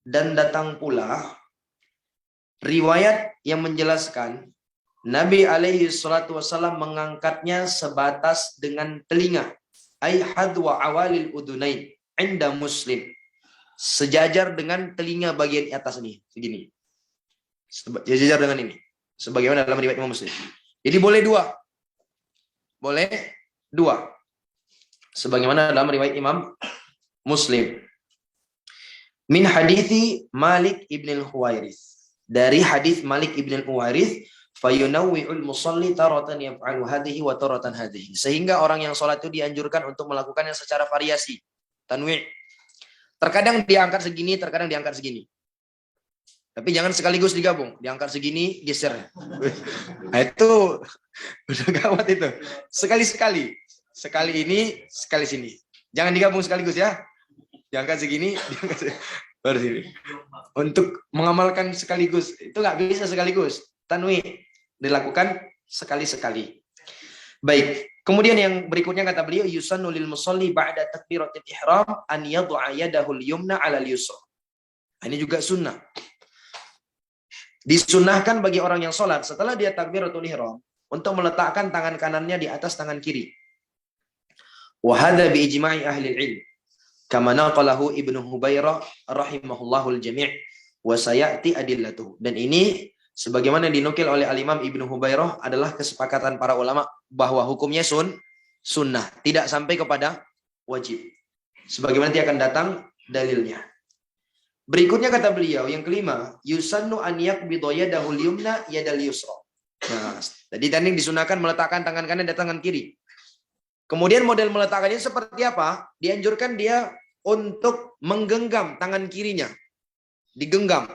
Dan datang pula riwayat yang menjelaskan Nabi alaihi salatu wasallam mengangkatnya sebatas dengan telinga. Ay hadwa awalil udhunain. Inda Muslim. Sejajar dengan telinga bagian atas ini. Segini. Sejajar dengan ini. Sebagaimana dalam riwayat Imam Muslim. Jadi boleh dua. Boleh dua. Sebagaimana dalam riwayat Imam Muslim. Min hadithi Malik ibn al-Huwairith. Dari hadis Malik ibn al-Huwairith, fayunawwi'ul musalli taratan yaf'alu hadhihi wa taratan hadhihi. Sehingga orang yang sholat itu dianjurkan untuk melakukannya secara variasi. Tanwi'. Terkadang diangkat segini, terkadang diangkat segini. Tapi jangan sekaligus digabung. Diangkat segini, geser. Nah, itu udah gawat itu. Sekali-sekali. Sekali ini, sekali sini. Jangan digabung sekaligus ya. Diangkat segini, diangkat segini. Baru sini. Untuk mengamalkan sekaligus. Itu nggak bisa sekaligus. Tanwi. Dilakukan sekali-sekali. Baik. Kemudian yang berikutnya kata beliau, yusannu lil musalli ba'da takbiratul ihram an yad'a yadahul yumna 'ala al-yusra. Ini juga sunnah. Disunahkan bagi orang yang sholat setelah dia takbiratul ihram untuk meletakkan tangan kanannya di atas tangan kiri. Wa hadza bi ijma'i ahli ilm. Kama naqalahu Ibnu Hubairah rahimahullahu al-jami' wa sayati adillatuh. Dan ini sebagaimana dinukil oleh Al-Imam Ibnu Hubairah adalah kesepakatan para ulama bahwa hukumnya sunnah, tidak sampai kepada wajib. Sebagaimana nanti akan datang dalilnya. Berikutnya kata beliau yang kelima, yusannu an yaqbida yadahul yumna yadal yusra. Nah, tadi disunahkan meletakkan tangan kanan di tangan kiri. Kemudian model meletakkannya seperti apa? Dianjurkan dia untuk menggenggam tangan kirinya. Digenggam.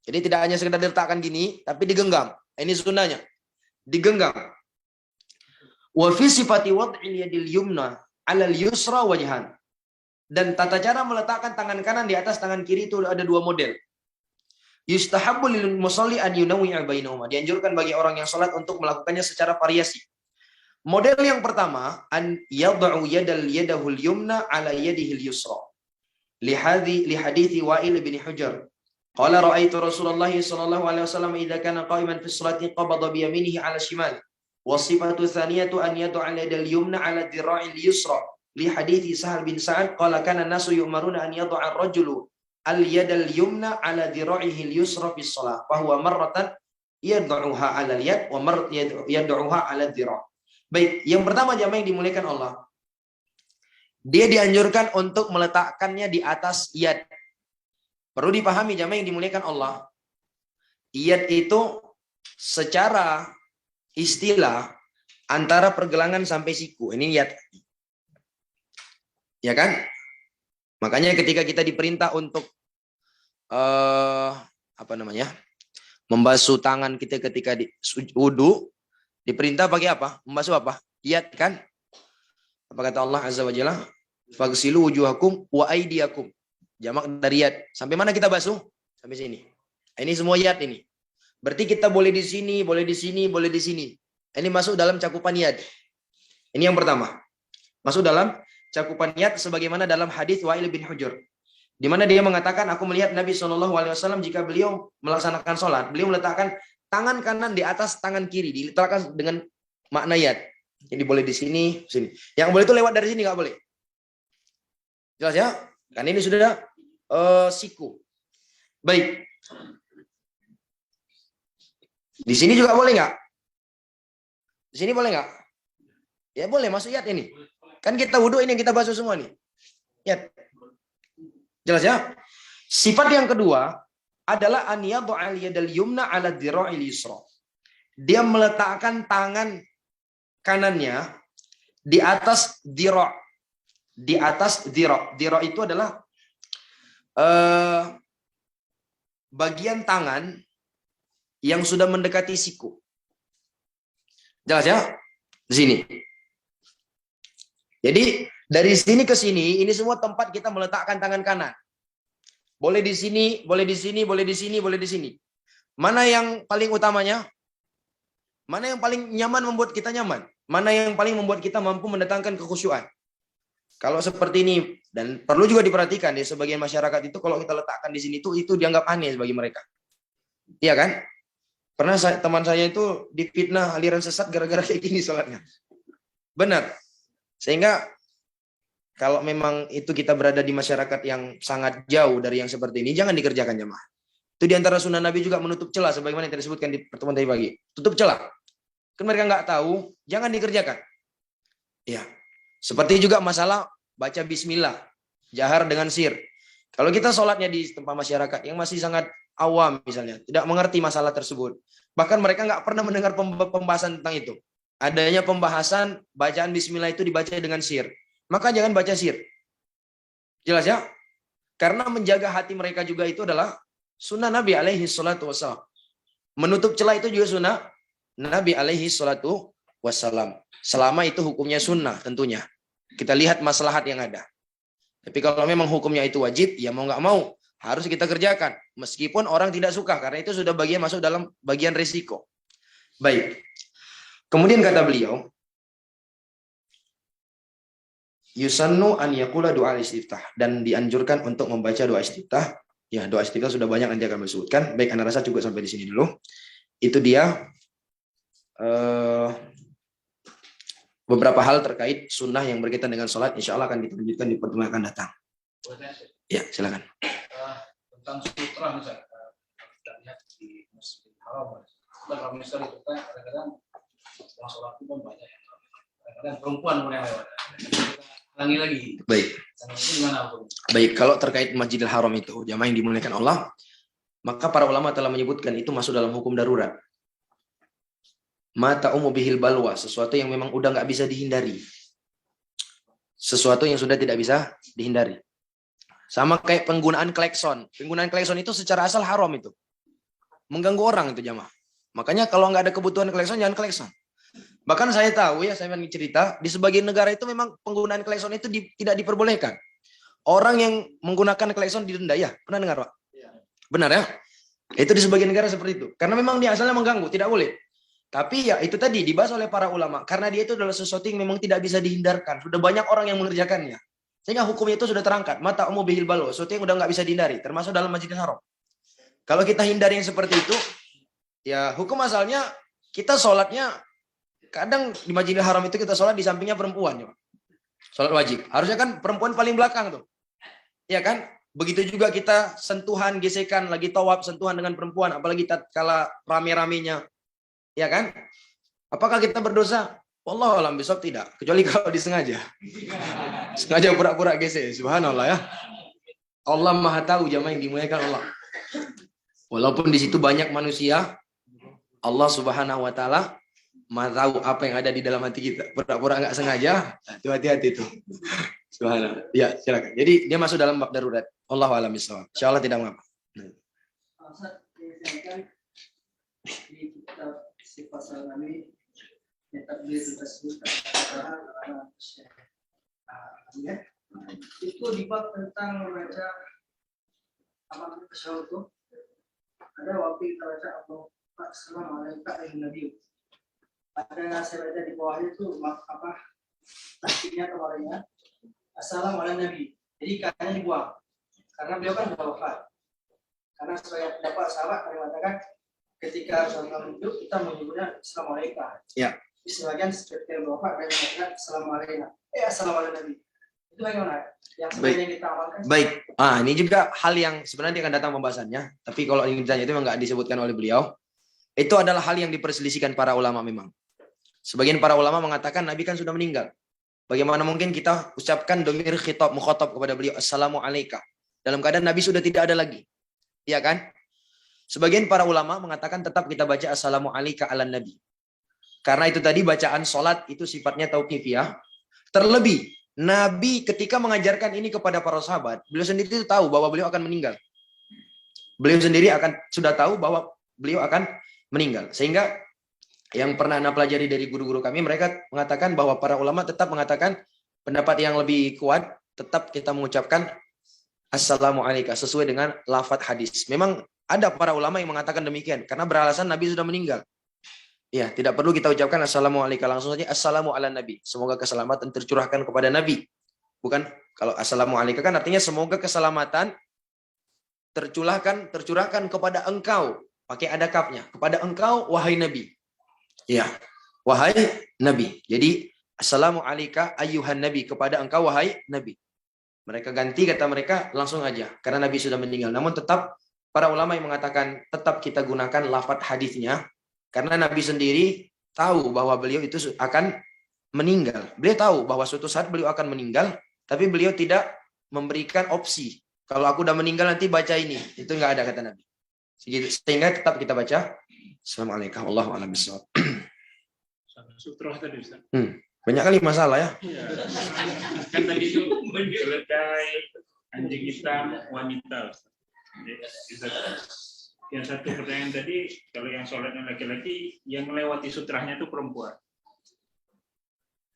Jadi tidak hanya sekedar diletakkan gini, tapi digenggam. Ini sunnahnya. Digenggam. Wa fi sifati wad'il yadil yumna 'alal yusra wajhan. Dan tata cara meletakkan tangan kanan di atas tangan kiri itu ada dua model. Yustahabbu lil musalli an yunawwi'a bainahuma. Dianjurkan bagi orang yang salat untuk melakukannya secara variasi. Model yang pertama, an yad'u yadahul yumna 'ala yadihil yusra. Li hadithi Wa'il bin Hujr. Qala ra'aitu Rasulullah sallallahu alaihi wasallam idza kana qa'iman fi sholati qabada bi yaminihi 'ala shimal. Wa sifatu thaniyatu an yad'a yadal yumna 'ala dhira'il yusra. Li hadithi Sahal bin Sa'ad qala kana nasu yu'maruna an yad'a ar-rajulu al-yadal yumna 'ala dhira'ihi al-yusra fi shalah fa huwa marratan yad'uha 'ala al-yad wa marratan yad'uha 'ala dhira'. Baik, yang pertama jamaah yang dimuliakan Allah. Dia dianjurkan untuk meletakkannya di atas yad. Perlu dipahami jamaah yang dimuliakan Allah. Yad itu secara istilah antara pergelangan sampai siku. Ini yad. Ya kan? Makanya ketika kita diperintah untuk membasuh tangan kita ketika di wudu, diperintah pakai apa? Membasuh apa? Yad kan? Apa kata Allah Azza wa Jalla? Faghsilu wujuhakum wa aydiyakum. Jamak dari yad. Sampai mana kita basuh? Sampai sini. Ini semua yad ini. Berarti kita boleh di sini, boleh di sini, boleh di sini. Ini masuk dalam cakupan yad. Ini yang pertama. Masuk dalam cakupan yad sebagaimana dalam hadis Wa'il bin Hujur. Di mana dia mengatakan, aku melihat Nabi SAW jika beliau melaksanakan sholat, beliau meletakkan tangan kanan di atas tangan kiri, diletakkan dengan makna yad. Jadi boleh di sini, sini. Yang boleh itu lewat dari sini, nggak boleh. Jelas ya? Kan ini sudah siku. Baik. Di sini juga boleh nggak? Di sini boleh nggak? Ya boleh, masuk yad ini. Kan kita wudhu ini yang kita basuh semua nih. Yad. Jelas ya? Sifat yang kedua adalah an yad'al yadal yumna 'ala dhira'il yusra. Dia meletakkan tangan kanannya di atas dhira'. Di atas dhira'. Dhira' itu adalah bagian tangan yang sudah mendekati siku. Jelas ya? Di sini. Jadi dari sini ke sini, ini semua tempat kita meletakkan tangan kanan. Boleh di sini, boleh di sini, boleh di sini, boleh di sini. Mana yang paling utamanya? Mana yang paling nyaman membuat kita nyaman? Mana yang paling membuat kita mampu mendatangkan kekhusyuan? Kalau seperti ini, dan perlu juga diperhatikan di sebagian masyarakat itu, kalau kita letakkan di sini itu dianggap aneh bagi mereka. Iya kan? Pernah teman saya itu difitnah aliran sesat gara-gara kayak gini sholatnya. Benar. Sehingga kalau memang itu kita berada di masyarakat yang sangat jauh dari yang seperti ini, jangan dikerjakan jemaah. Itu diantara sunnah Nabi juga menutup celah, sebagaimana yang disebutkan di pertemuan tadi pagi. Tutup celah. Kan mereka nggak tahu, jangan dikerjakan. Ya, seperti juga masalah baca bismillah, jahar dengan sir. Kalau kita sholatnya di tempat masyarakat yang masih sangat awam misalnya, tidak mengerti masalah tersebut. Bahkan mereka nggak pernah mendengar pembahasan tentang itu. Adanya pembahasan bacaan bismillah itu dibaca dengan sir. Maka jangan baca sir. Jelas ya? Karena menjaga hati mereka juga itu adalah sunnah Nabi alaihi salatu wassalam. Menutup celah itu juga sunnah Nabi alaihi salatu wassalam. Selama itu hukumnya sunnah tentunya. Kita lihat maslahat yang ada. Tapi kalau memang hukumnya itu wajib, ya mau nggak mau harus kita kerjakan. Meskipun orang tidak suka, karena itu sudah masuk dalam bagian risiko. Baik. Kemudian kata beliau, yusannu an yaqula doa istiftah, dan dianjurkan untuk membaca doa istiftah. Ya, doa istiftah sudah banyak nanti akan disebutkan. Baik, Anda rasa cukup sampai di sini dulu. Itu dia beberapa hal terkait sunnah yang berkaitan dengan sholat. Insya Allah akan dilanjutkan di pertemuan akan datang. Ya, silakan. Tentang sutra misalnya, kita lihat di Masjidil Haram, misalnya kita kadang-kadang setelah sholat itu banyak yang kadang-kadang perempuan yang lewat. Ulangi lagi. Baik. Itu gimana, Bung? Baik, kalau terkait Masjidil Haram itu, jamaah yang dimuliakan Allah, maka para ulama telah menyebutkan itu masuk dalam hukum darurat. Mata bihil balwa, sesuatu yang memang udah nggak bisa dihindari. Sesuatu yang sudah tidak bisa dihindari. Sama kayak penggunaan klakson. Penggunaan klakson itu secara asal haram itu. Mengganggu orang itu jamaah. Makanya kalau nggak ada kebutuhan klakson, jangan klakson. Bahkan saya tahu ya, saya ingin cerita, di sebagian negara itu memang penggunaan klakson itu tidak diperbolehkan. Orang yang menggunakan klakson didenda, ya. Pernah dengar, Pak? Benar ya? Itu di sebagian negara seperti itu. Karena memang dia asalnya mengganggu, tidak boleh. Tapi ya itu tadi dibahas oleh para ulama. Karena dia itu adalah sesuatu yang memang tidak bisa dihindarkan. Sudah banyak orang yang mengerjakannya. Sehingga hukumnya itu sudah terangkat. Mata bihil balwa, sesuatu yang udah nggak bisa dihindari. Termasuk dalam Masjidil Haram. Kalau kita hindari yang seperti itu, ya hukum asalnya kita sholatnya, kadang di Masjidil Haram itu kita sholat di sampingnya perempuan. Ya. Sholat wajib. Harusnya kan perempuan paling belakang tuh. Ya kan? Begitu juga kita sentuhan, gesekan, lagi tawaf, sentuhan dengan perempuan. Apalagi tatkala rame-ramenya. Ya kan? Apakah kita berdosa? Wallahu a'lam bishawab, tidak. Kecuali kalau disengaja. Sengaja pura-pura gesek. Subhanallah ya. Allah Maha tahu jamaah yang dimuliakan Allah. Walaupun di situ banyak manusia, Allah Subhanahu wa taala Maha tahu apa yang ada di dalam hati kita. Pura-pura nggak sengaja, itu hati-hati tuh. Subhanallah. Ya, silakan. Jadi dia masuk dalam bab darurat. Allahu a'lam bishawab. Insyaallah tidak mengapa. Ustaz, disebutkan di kitab sifat salami takbir tersebut ya, itu di bab tentang membaca amal tasyahud itu ada waktu kita baca Assalamualaikum Nabi. Ada saya baca di bawahnya itu apa tasbihnya kemarinnya Assalamualaikum Nabi. Jadi katanya dibuang karena beliau kan sudah wafat. Karena saya pendapat sahabat yang mengatakan ketika Rasulullah hidup kita menyebutnya Assalamualaikum. Ya. Di sebagian ketika wafat mereka mengatakan Assalamualaikum. Assalamualaikum Nabi. Itu bagaimana? Yang sebenarnya kita amalkan. Baik. Ini juga hal yang sebenarnya akan datang pembahasannya. Tapi kalau ini ditanya itu memang nggak disebutkan oleh beliau. Itu adalah hal yang diperselisihkan para ulama memang. Sebagian para ulama mengatakan Nabi kan sudah meninggal. Bagaimana mungkin kita ucapkan domir khitab mukhatab kepada beliau Assalamualaikum dalam keadaan Nabi sudah tidak ada lagi. Iya kan? Sebagian para ulama mengatakan tetap kita baca Assalamualaikum ala Nabi. Karena itu tadi bacaan sholat itu sifatnya tauqifiyah. Terlebih, Nabi ketika mengajarkan ini kepada para sahabat, beliau sendiri itu tahu bahwa beliau akan meninggal. Beliau sendiri sudah tahu bahwa beliau akan meninggal. Sehingga yang pernah Anda pelajari dari guru-guru kami, mereka mengatakan bahwa para ulama tetap mengatakan pendapat yang lebih kuat, tetap kita mengucapkan Assalamualaikum sesuai dengan lafadz hadis. Memang ada para ulama yang mengatakan demikian karena beralasan Nabi sudah meninggal. Ya, tidak perlu kita ucapkan Assalamualaikum, langsung saja Assalamu ala Nabi. Semoga keselamatan tercurahkan kepada Nabi. Bukan kalau Assalamualaikum kan artinya semoga keselamatan tercurahkan kepada engkau. Pakai ada kafnya. Kepada engkau wahai Nabi. Ya, wahai Nabi. Jadi Assalamualaikum ayyuhan Nabi, kepada engkau wahai Nabi. Mereka ganti kata mereka langsung aja karena Nabi sudah meninggal. Namun tetap para ulama yang mengatakan tetap kita gunakan lafadz hadisnya karena Nabi sendiri tahu bahwa beliau itu akan meninggal. Beliau tahu bahwa suatu saat beliau akan meninggal, tapi beliau tidak memberikan opsi. Kalau aku udah meninggal nanti baca ini. Itu enggak ada kata Nabi. Sehingga tetap kita baca Assalamualaikum Allahu a'lam bishawab. Sutra tadi Ustaz. Banyak kali masalah ya. Iya. Kan tadi itu selesai anjing hitam wanita. Yang satu pertanyaan tadi, kalau yang sholatnya laki-laki, yang melewati sutrahnya itu perempuan.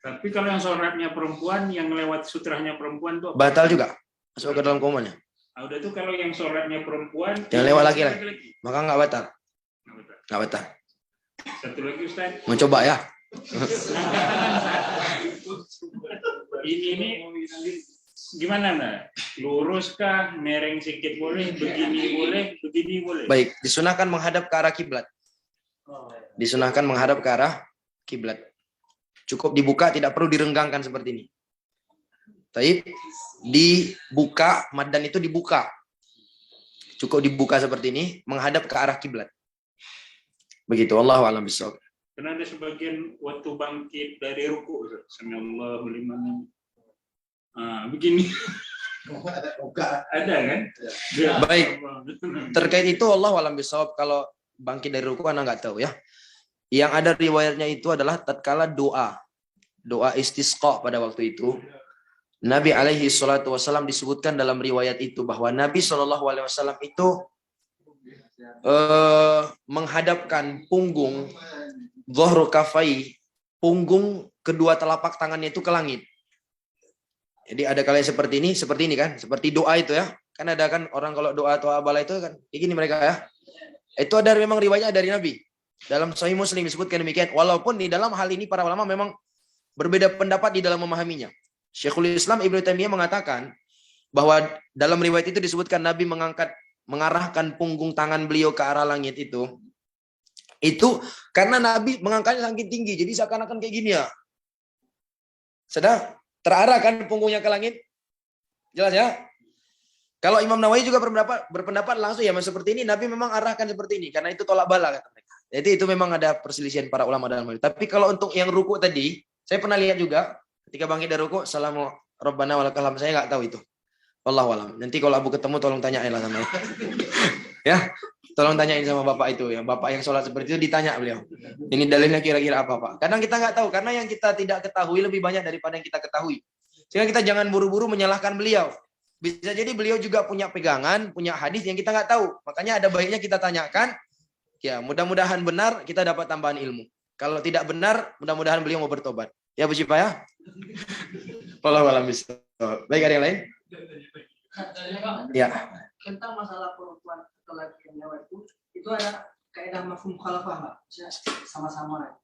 Tapi kalau yang sholatnya perempuan, yang melewati sutrahnya perempuan itu batal juga. Masuk ke dalam komannya. Udah itu kalau yang sholatnya perempuan, yang lewat laki-laki, maka nggak batal. Nggak batal. Satu lagi Ustaz. Mencoba ya. ini gimana nah? Luruskah, mereng sedikit boleh, begini boleh. Baik, disunahkan menghadap ke arah kiblat. Disunahkan menghadap ke arah kiblat. Cukup dibuka, tidak perlu direnggangkan seperti ini. Baik, dibuka, maddan itu dibuka. Cukup dibuka seperti ini, menghadap ke arah kiblat. Begitu, Allahu a'lam bishawab. Karena ada sebagian waktu bangkit dari ruku, Samiallahu liman. Begini. Ada kan? Baik. Terkait itu Allahu a'lam bishawab, kalau bangkit dari ruku Anda nggak tahu ya. Yang ada riwayatnya itu adalah tatkala doa istisqa pada waktu itu. Nabi alaihi salatu wasallam disebutkan dalam riwayat itu bahwa Nabi sallallahu alaihi wasallam itu menghadapkan punggung dhahru kafai, punggung kedua telapak tangannya itu ke langit. Jadi ada kalian seperti ini kan, seperti doa itu ya. Kan ada kan orang kalau doa atau abalah itu kan kayak gini mereka ya. Itu ada memang riwayatnya dari Nabi. Dalam Sahih Muslim disebutkan demikian. Walaupun di dalam hal ini para ulama memang berbeda pendapat di dalam memahaminya. Syekhul Islam Ibnu Taimiyah mengatakan bahwa dalam riwayat itu disebutkan Nabi mengarahkan punggung tangan beliau ke arah langit itu karena Nabi mengangkatnya saking tinggi, jadi seakan-akan kayak gini ya. Sudah terarah kan punggungnya ke langit? Jelas ya? Kalau Imam Nawawi juga berpendapat langsung ya seperti ini, Nabi memang arahkan seperti ini karena itu tolak bala kata mereka. Jadi itu memang ada perselisihan para ulama dalam hal itu. Tapi kalau untuk yang ruku tadi, saya pernah lihat juga ketika bangkit dari ruku, Assalamu Rabbana walakal hamd, saya nggak tahu itu. Wallahu alam. Nanti kalau Abu ketemu tolong tanyain lah sama ya. Tolong tanyain sama bapak itu ya. Bapak yang sholat seperti itu ditanya beliau. Ini dalilnya kira-kira apa Pak? Kadang kita nggak tahu karena yang kita tidak ketahui lebih banyak daripada yang kita ketahui. Sehingga kita jangan buru-buru menyalahkan beliau. Bisa jadi beliau juga punya pegangan, punya hadis yang kita nggak tahu. Makanya ada baiknya kita tanyakan. Ya, mudah-mudahan benar kita dapat tambahan ilmu. Kalau tidak benar, mudah-mudahan beliau mau bertobat. Ya, Bu Syifa ya. Wallahu a'lam bishawab. Baik, ada yang lain? Ya. Tentang masalah perempuan atau laki yang lewat itu ada kaidah mafhum mukhalafah, Pak. Maksudnya sama-sama.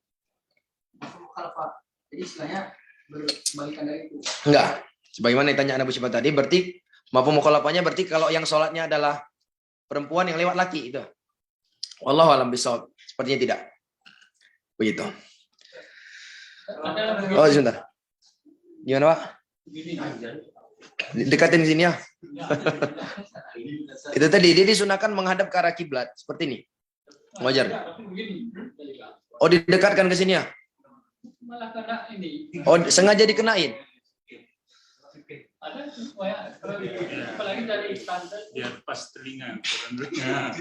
Mafhum mukhalafah. Jadi istilahnya berbalikan dari itu. Enggak. Sebagaimana ditanya Abu Syifa tadi, berarti mafhum mukhalafahnya berarti kalau yang sholatnya adalah perempuan yang lewat laki itu. Wallahu a'lam bishawab. Sepertinya tidak. Begitu. Oh, sebentar. Gimana, Pak? Dekatin sini ya. Itu tadi dia disunahkan menghadap ke arah kiblat seperti ini. Wajar. Oh, didekatkan ke sini ya. Malah kena ini. Oh, sengaja dikenain. Ada supaya apalagi dari standar. Biar pas telinga.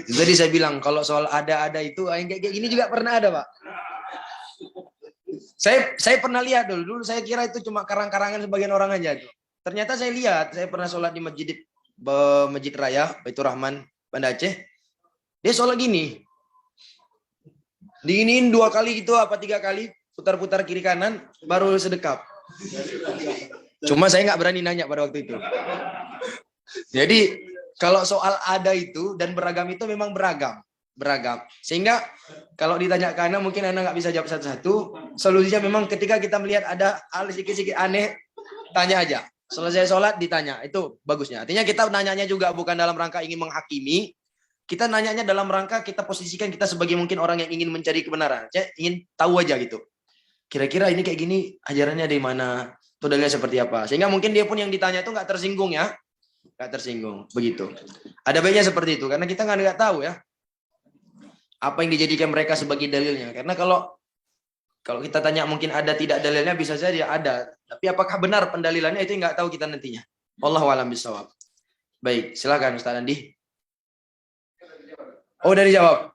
Jadi saya bilang kalau soal ada itu kayak gini juga pernah ada, Pak. Saya pernah lihat dulu saya kira itu cuma karang-karangan sebagian orang aja tuh. Ternyata saya lihat, saya pernah sholat di Masjid Raya Baitur Rahman Banda Aceh. Dia sholat gini. Diginiin 2 kali gitu apa 3 kali, putar-putar kiri kanan baru sedekap. Cuma saya nggak berani nanya pada waktu itu. Jadi kalau soal ada itu dan beragam itu memang beragam. Sehingga kalau ditanya ke Ana mungkin Ana nggak bisa jawab satu-satu. Solusinya memang ketika kita melihat ada hal sedikit-sedikit aneh, tanya aja. Selesai sholat ditanya, itu bagusnya. Artinya kita nanyanya juga bukan dalam rangka ingin menghakimi. Kita nanyanya dalam rangka kita posisikan kita sebagai mungkin orang yang ingin mencari kebenaran. Ingin tahu aja gitu. Kira-kira ini kayak gini ajarannya dari mana? Itu dalilnya seperti apa? Sehingga mungkin dia pun yang ditanya itu nggak tersinggung ya. Nggak tersinggung. Begitu. Ada baiknya seperti itu. Karena kita nggak tahu ya. Apa yang dijadikan mereka sebagai dalilnya. Karena kalau kita tanya mungkin ada tidak dalilnya bisa saja ada. Tapi apakah benar pendalilannya itu nggak tahu kita nantinya. Wallahu a'lam bishawab. Baik, silakan Ustaz Andi. Oh, dari jawab.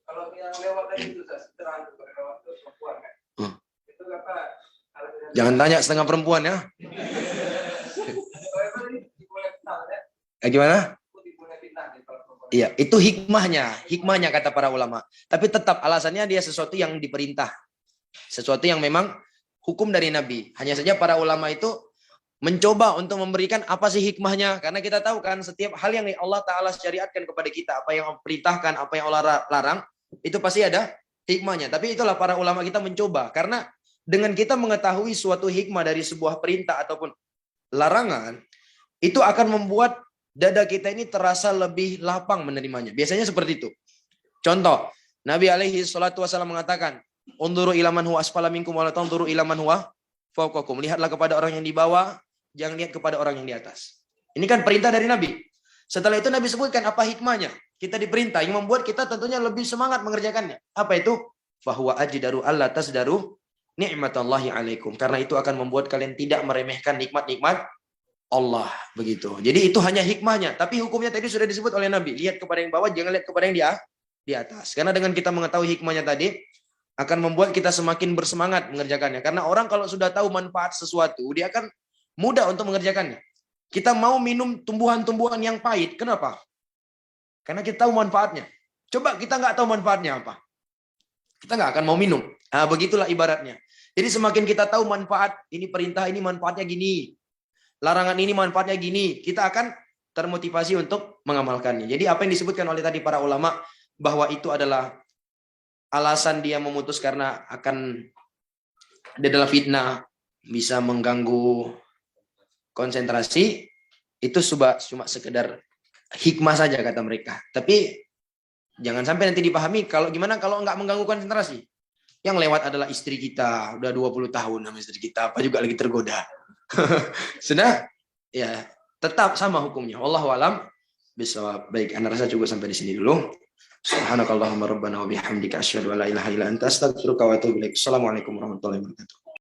Kalau yang lewat tadi itu lewat perempuan kan. Itu apa? Jangan tanya setengah perempuan ya. Gimana? Iya, itu hikmahnya kata para ulama. Tapi tetap alasannya dia sesuatu yang diperintah. Sesuatu yang memang hukum dari Nabi. Hanya saja para ulama itu mencoba untuk memberikan apa sih hikmahnya. Karena kita tahu kan setiap hal yang Allah Ta'ala syariatkan kepada kita. Apa yang Allah perintahkan, apa yang Allah larang. Itu pasti ada hikmahnya. Tapi itulah para ulama kita mencoba. Karena dengan kita mengetahui suatu hikmah dari sebuah perintah ataupun larangan. Itu akan membuat dada kita ini terasa lebih lapang menerimanya. Biasanya seperti itu. Contoh, Nabi alaihi salatu wasallam mengatakan, "Unduru ila man huwa asfala minkum wa la tanzuru ila man huwa fawqakum." Lihatlah kepada orang yang di bawah, jangan lihat kepada orang yang di atas. Ini kan perintah dari Nabi. Setelah itu Nabi sebutkan apa hikmahnya. Kita diperintah yang membuat kita tentunya lebih semangat mengerjakannya. Apa itu? Fahuwa ajdaru alla tasdaru ni'matallahi alaikum. Karena itu akan membuat kalian tidak meremehkan nikmat-nikmat Allah, begitu. Jadi itu hanya hikmahnya. Tapi hukumnya tadi sudah disebut oleh Nabi. Lihat kepada yang bawah, jangan lihat kepada yang di atas. Karena dengan kita mengetahui hikmahnya tadi, akan membuat kita semakin bersemangat mengerjakannya. Karena orang kalau sudah tahu manfaat sesuatu, dia akan mudah untuk mengerjakannya. Kita mau minum tumbuhan-tumbuhan yang pahit. Kenapa? Karena kita tahu manfaatnya. Coba kita nggak tahu manfaatnya apa. Kita nggak akan mau minum. Nah, begitulah ibaratnya. Jadi semakin kita tahu manfaat, ini perintah, ini manfaatnya gini. Larangan ini manfaatnya gini, kita akan termotivasi untuk mengamalkannya. Jadi apa yang disebutkan oleh tadi para ulama bahwa itu adalah alasan dia memutus karena akan dia adalah fitnah, bisa mengganggu konsentrasi, itu cuma sekedar hikmah saja kata mereka. Tapi jangan sampai nanti dipahami gimana kalau nggak mengganggu konsentrasi. Yang lewat adalah istri kita, udah 20 tahun sama istri kita, apa juga lagi tergoda. Sudah ya tetap sama hukumnya. Wallahu a'lam bishawab. Baik, Anda rasa cukup sampai di sini dulu. Subhanakallahumma rabbana wa bihamdika asyhadu an la ilaha illa anta astaghfiruka wa atubu ilaik. Assalamualaikum warahmatullahi wabarakatuh.